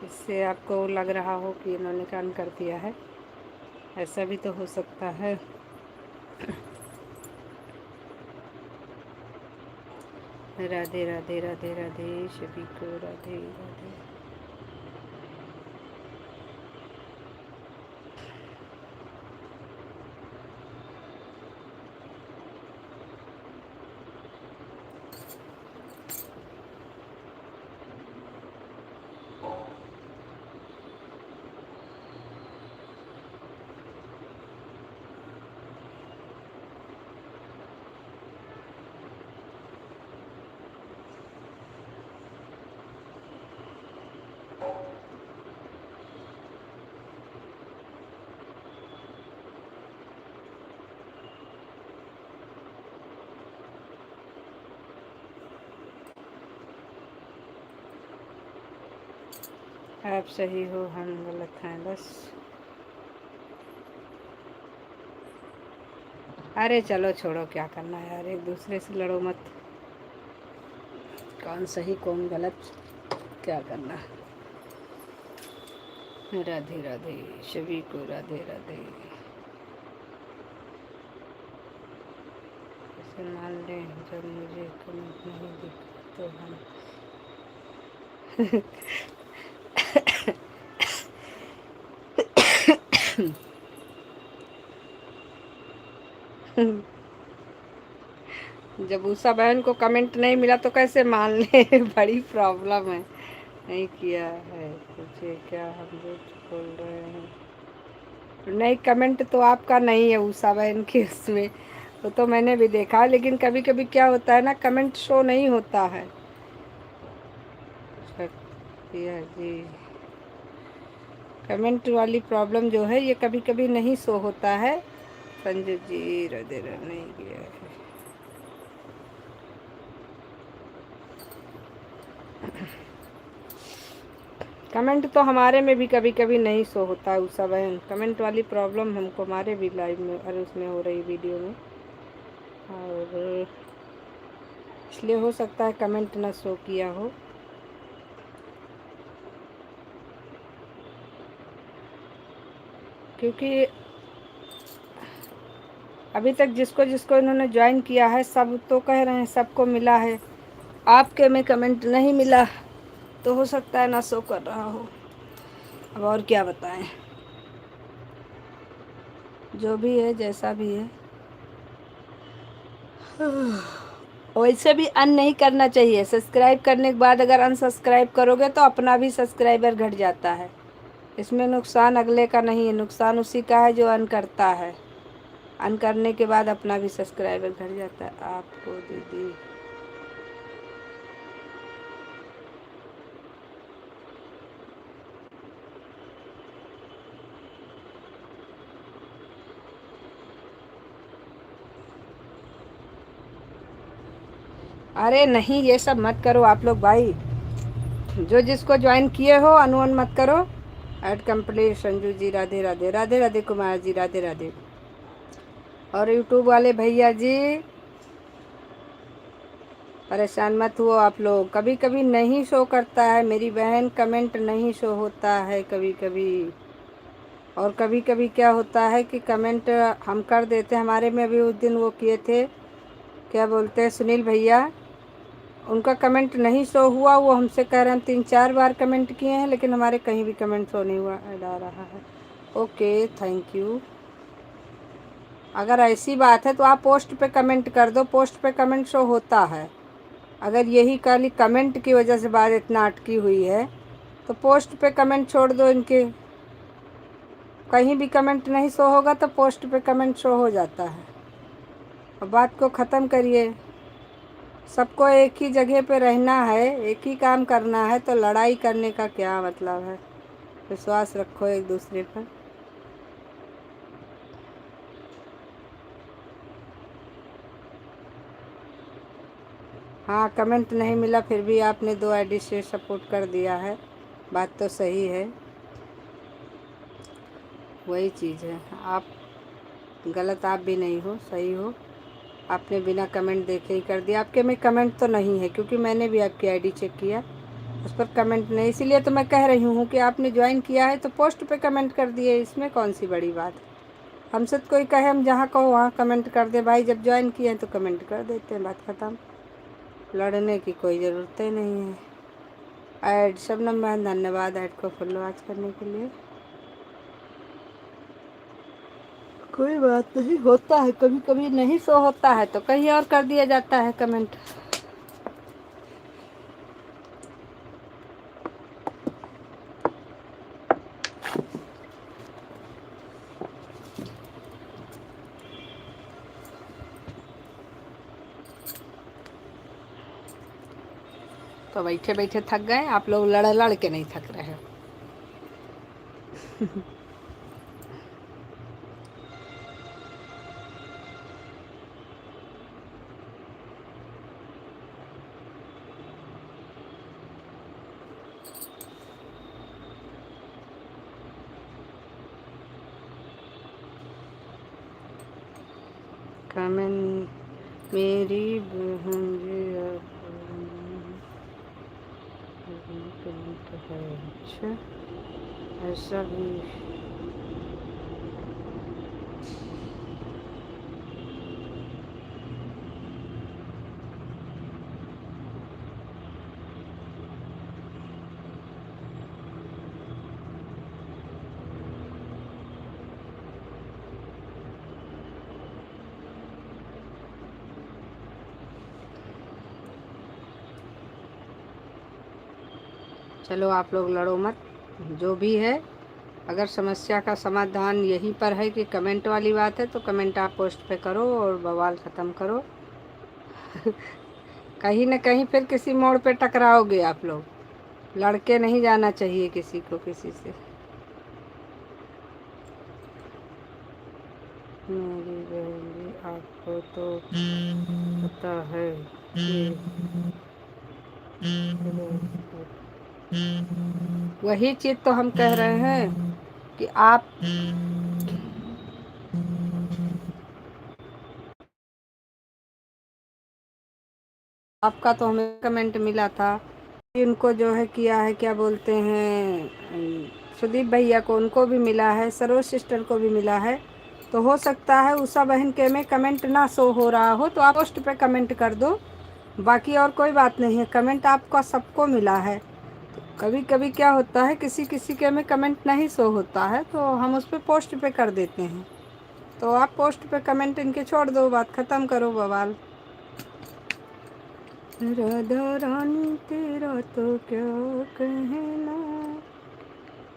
इससे आपको लग रहा हो कि इन्होंने काम कर दिया है, ऐसा भी तो हो सकता है। राधे राधे राधे राधे सभी को राधे राधे। आप सही हो, हम गलत हैं बस। अरे चलो छोड़ो, क्या करना है यार, एक दूसरे से लड़ो मत। कौन सही कौन गलत, क्या करना। राधे राधे सभी को राधे राधे। ऐसे मान लें जब मुझे कमेंट नहीं दिखा तो हम जब उषा बहन को कमेंट नहीं मिला तो कैसे मान ले। बड़ी प्रॉब्लम है। नहीं किया है मुझे, क्या हम झूठ बोल रहे हैं। नहीं, कमेंट तो आपका नहीं है उषा बहन के उसमें, वो तो मैंने भी देखा, लेकिन कभी कभी क्या होता है ना, कमेंट शो नहीं होता है। जी, कमेंट वाली प्रॉब्लम जो है ये कभी कभी नहीं शो होता है। संजय जी राधे राधे। नहीं किया है। कमेंट तो हमारे में भी कभी कभी नहीं शो होता है उषा बहन, कमेंट वाली प्रॉब्लम हमको हमारे भी लाइव में और उसमें हो रही वीडियो में, और इसलिए हो सकता है कमेंट ना शो किया हो। क्योंकि अभी तक जिसको जिसको इन्होंने ज्वाइन किया है सब तो कह रहे हैं सबको मिला है, आपके में कमेंट नहीं मिला, तो हो सकता है ना शो कर रहा हो। अब और क्या बताएं, जो भी है जैसा भी है। वैसे भी अन नहीं करना चाहिए, सब्सक्राइब करने के बाद अगर अनसब्सक्राइब करोगे तो अपना भी सब्सक्राइबर घट जाता है। इसमें नुकसान अगले का नहीं है, नुकसान उसी का है जो अन करता है। अन करने के बाद अपना भी सब्सक्राइबर घट जाता है। आपको दीदी अरे नहीं, ये सब मत करो आप लोग भाई, जो जिसको ज्वाइन किए हो अनुमान मत करो। Add complete Sanju ji, Radhe Radhe, Radhe Radhe Kumar ji, Radhe Radhe. और यूट्यूब वाले भैया जी परेशान मत हुओ आप लोग, कभी कभी नहीं शो करता है मेरी बहन, कमेंट नहीं शो होता है कभी कभी। और कभी कभी क्या होता है कि कमेंट हम कर देते, हमारे में भी उस दिन वो किए थे, क्या बोलते हैं सुनील भैया, उनका कमेंट नहीं शो हुआ। वो हमसे कह रहे हैं हम 3-4 बार कमेंट किए हैं लेकिन हमारे कहीं भी कमेंट शो नहीं हुआ, ऐड आ रहा है। Okay thank you. अगर ऐसी बात है तो आप पोस्ट पे कमेंट कर दो, पोस्ट पे कमेंट शो होता है। अगर यही खाली कमेंट की वजह से बात इतना अटकी हुई है तो पोस्ट पे कमेंट छोड़ दो इनके। कहीं भी कमेंट नहीं शो होगा तो पोस्ट पे कमेंट शो हो जाता है। और बात को ख़त्म करिए। सबको एक ही जगह पे रहना है, एक ही काम करना है, तो लड़ाई करने का क्या मतलब है। विश्वास रखो एक दूसरे पर। हाँ कमेंट नहीं मिला फिर भी आपने 2 आईडी से सपोर्ट कर दिया है, बात तो सही है। वही चीज़ है, आप गलत आप भी नहीं हो, सही हो। आपने बिना कमेंट देखे ही कर दिया। आपके में कमेंट तो नहीं है क्योंकि मैंने भी आपकी आईडी चेक किया, उस पर कमेंट नहीं, इसीलिए तो मैं कह रही हूँ कि आपने ज्वाइन किया है तो पोस्ट पे कमेंट कर दिए, इसमें कौन सी बड़ी बात है। हमसे तो कोई कहे हम जहाँ कहो वहाँ कमेंट कर दे भाई, जब ज्वाइन किए हैं तो कमेंट कर देते हैं, बात ख़त्म। लड़ने की कोई ज़रूरत ही नहीं है। ऐड शबनम बहन धन्यवाद ऐड को फॉलो आज करने के लिए। कोई बात नहीं, होता है कभी कभी नहीं शो होता है तो कहीं और कर दिया जाता है कमेंट। तो बैठे बैठे थक गए आप लोग, लड़ लड़ के नहीं थक रहे हो। कमेंट मेरी बहन जी है, अच्छा ऐसा भी। चलो आप लोग लड़ो मत, जो भी है। अगर समस्या का समाधान यहीं पर है कि कमेंट वाली बात है तो कमेंट आप पोस्ट पे करो और बवाल ख़त्म करो। कहीं ना कहीं फिर किसी मोड़ पे टकराओगे आप लोग, लड़के नहीं जाना चाहिए किसी को किसी से। मेरी बहन जी आपको तो पता है कि वही चीज़ तो हम कह रहे हैं कि आप आपका तो हमें कमेंट मिला था, इनको जो है किया है क्या बोलते हैं सुदीप भैया को, उनको भी मिला है, सरोज सिस्टर को भी मिला है। तो हो सकता है उषा बहन के में कमेंट ना शो हो रहा हो तो आप पोस्ट पे कमेंट कर दो, बाकी और कोई बात नहीं है। कमेंट आपका सबको मिला है, तो कभी कभी क्या होता है किसी किसी के में कमेंट नहीं शो होता है तो हम उस पर पोस्ट पे कर देते हैं। तो आप पोस्ट पे कमेंट इनके छोड़ दो, बात ख़त्म करो बवाल। राधा रानी तेरा तो क्या कहना,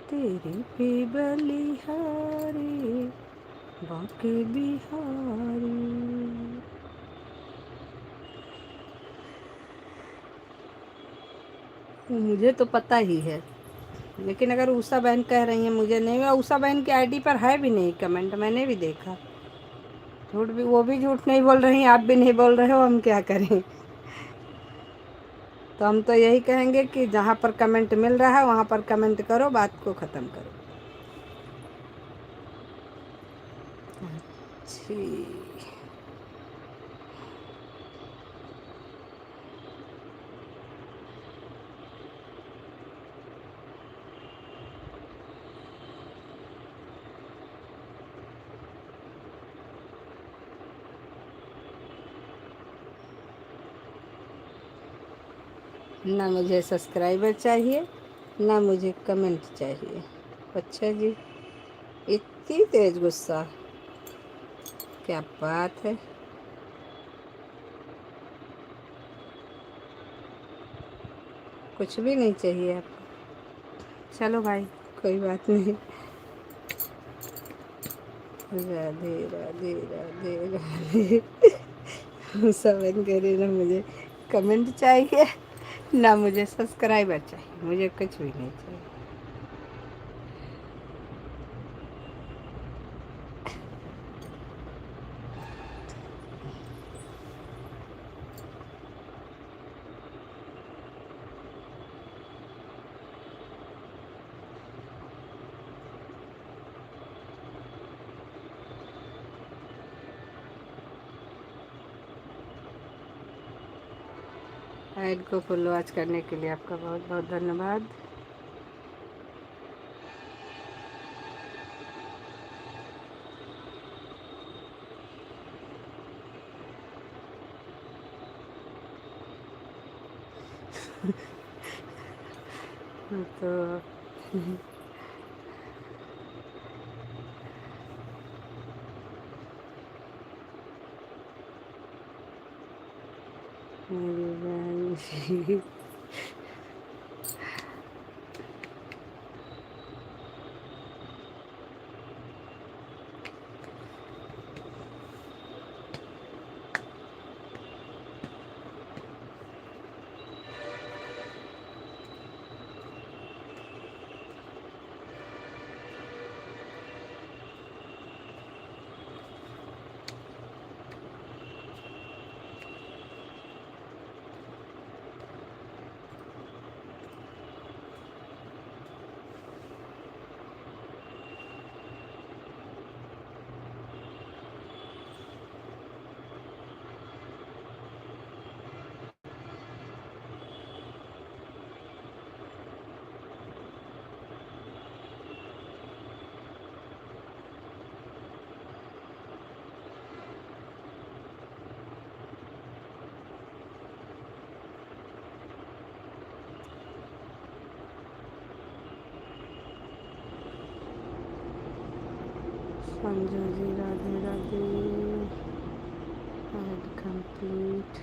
तेरी पे बलिहारी बाके बिहारी। मुझे तो पता ही है, लेकिन अगर उषा बहन कह रही हैं मुझे नहीं, उषा बहन की आईडी पर है भी नहीं कमेंट, मैंने भी देखा। झूठ भी, वो भी झूठ नहीं बोल रही, आप भी नहीं बोल रहे हो, हम क्या करें। तो हम तो यही कहेंगे कि जहाँ पर कमेंट मिल रहा है वहाँ पर कमेंट करो, बात को ख़त्म करो। जी। ना मुझे सब्सक्राइबर चाहिए, ना मुझे कमेंट चाहिए। अच्छा जी, इतनी तेज गुस्सा, क्या बात है। कुछ भी नहीं चाहिए आपको। चलो भाई, कोई बात नहीं। राधे राधे राधे राधे। समझ गए ना, मुझे कमेंट चाहिए, ना मुझे सब्सक्राइबर चाहिए, मुझे कुछ भी नहीं चाहिए। ऐड को फॉलो आज करने के लिए आपका बहुत बहुत धन्यवाद। तो मेरी बहन जी, Sanjay ji Radhe Radhe. Ad complete.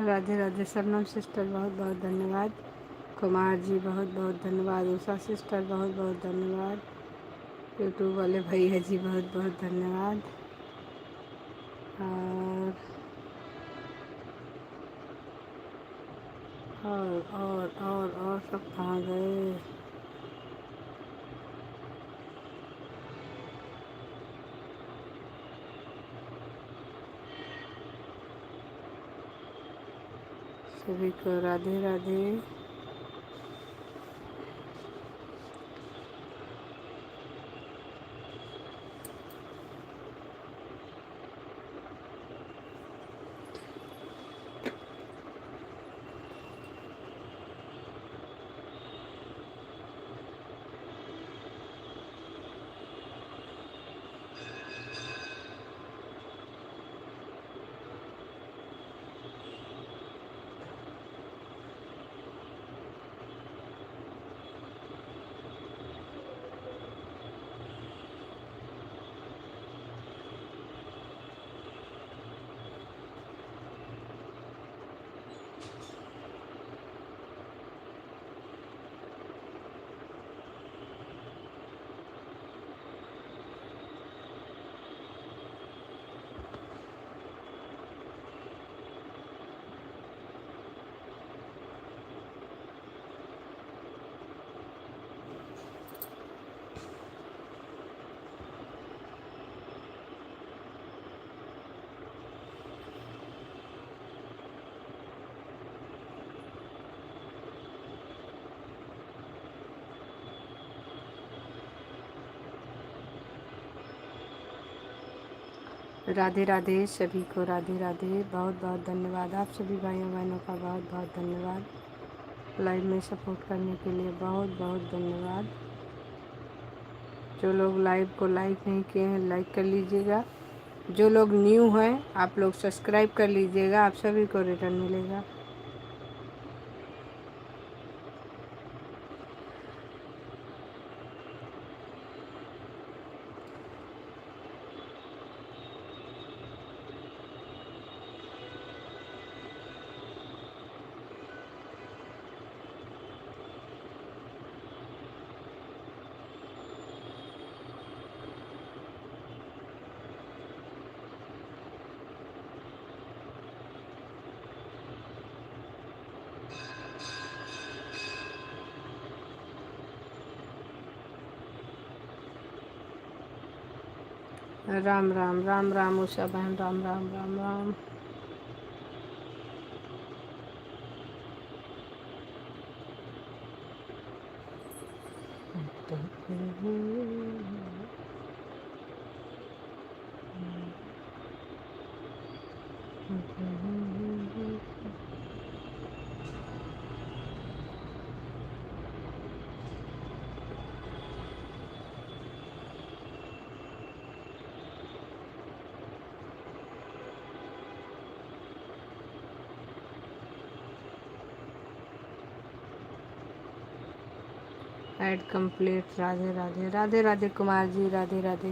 Radhe Radhe. Shabnam sister बहुत बहुत धन्यवाद। कुमार जी बहुत बहुत धन्यवाद। उषा सिस्टर बहुत बहुत धन्यवाद। यूट्यूब वाले भैया जी बहुत बहुत धन्यवाद। और और सब कहाँ गए। सभी को राधे राधे। राधे राधे सभी को, राधे राधे। बहुत बहुत धन्यवाद, आप सभी भाइयों बहनों का बहुत बहुत धन्यवाद। लाइव में सपोर्ट करने के लिए बहुत बहुत धन्यवाद। जो लोग लाइव को लाइक नहीं किए हैं लाइक कर लीजिएगा। जो लोग न्यू हैं आप लोग सब्सक्राइब कर लीजिएगा, आप सभी को रिटर्न मिलेगा। राम राम राम राम उषा बहन, Ram Ram Ram Ram. Ad complete. Radhe Radhe, Radhe Radhe Kumar ji, Radhe Radhe.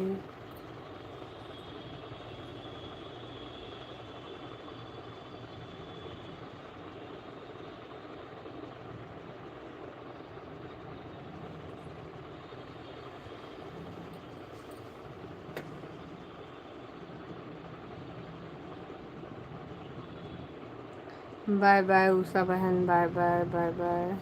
Bye bye Usha बहन, bye bye bye bye.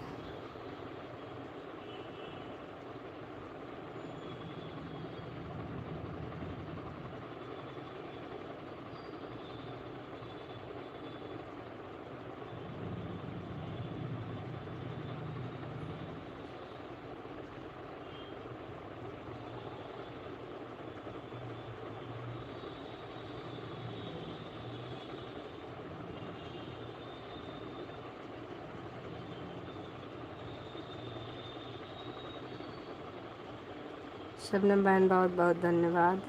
Shabnam बहन बहुत बहुत धन्यवाद।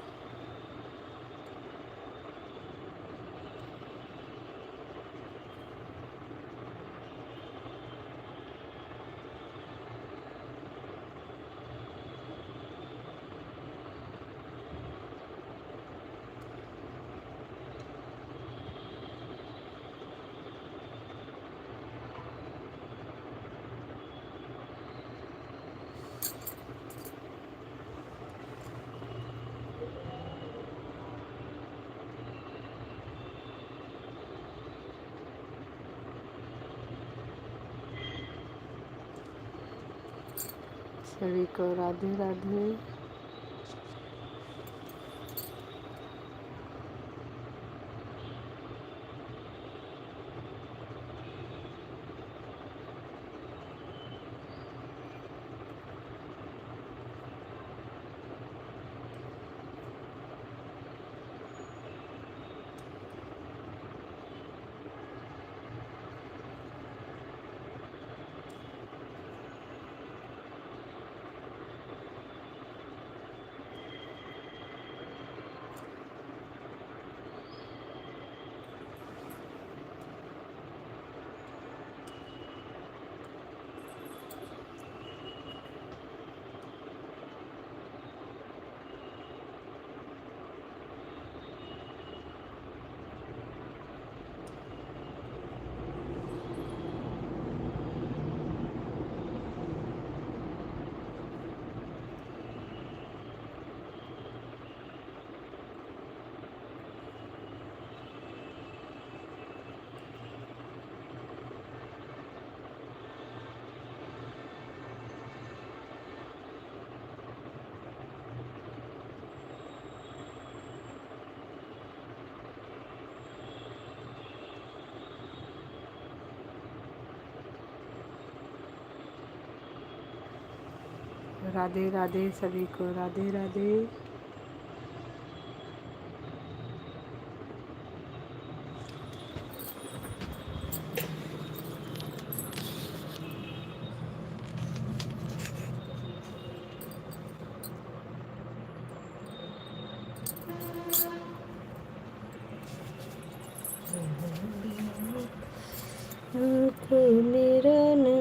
सभी को राधे राधे। राधे राधे सभी को, राधे राधे।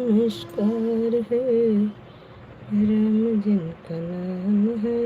नमस्कार है, राम जिनका नाम है।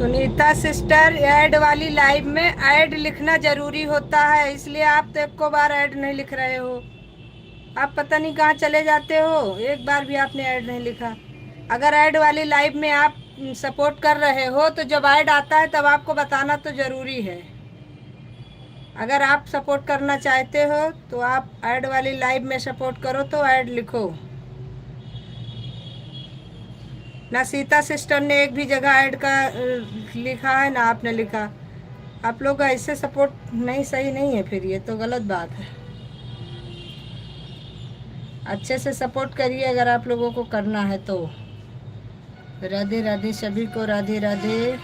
सुनीता सिस्टर, ऐड वाली लाइव में ऐड लिखना जरूरी होता है, इसलिए आप तो एको बार ऐड नहीं लिख रहे हो। आप पता नहीं कहाँ चले जाते हो, एक बार भी आपने ऐड नहीं लिखा। अगर ऐड वाली लाइव में आप सपोर्ट कर रहे हो तो जब ऐड आता है तब आपको बताना तो जरूरी है। अगर आप सपोर्ट करना चाहते हो तो आप ऐड वाली लाइव में सपोर्ट करो तो ऐड लिखो। ना सीता सिस्टर ने एक भी जगह ऐड का लिखा है, ना आपने लिखा। आप लोग ऐसे सपोर्ट नहीं, सही नहीं है, फिर ये तो गलत बात है। अच्छे से सपोर्ट करिए अगर आप लोगों को करना है तो। राधे राधे सभी को, राधे राधे।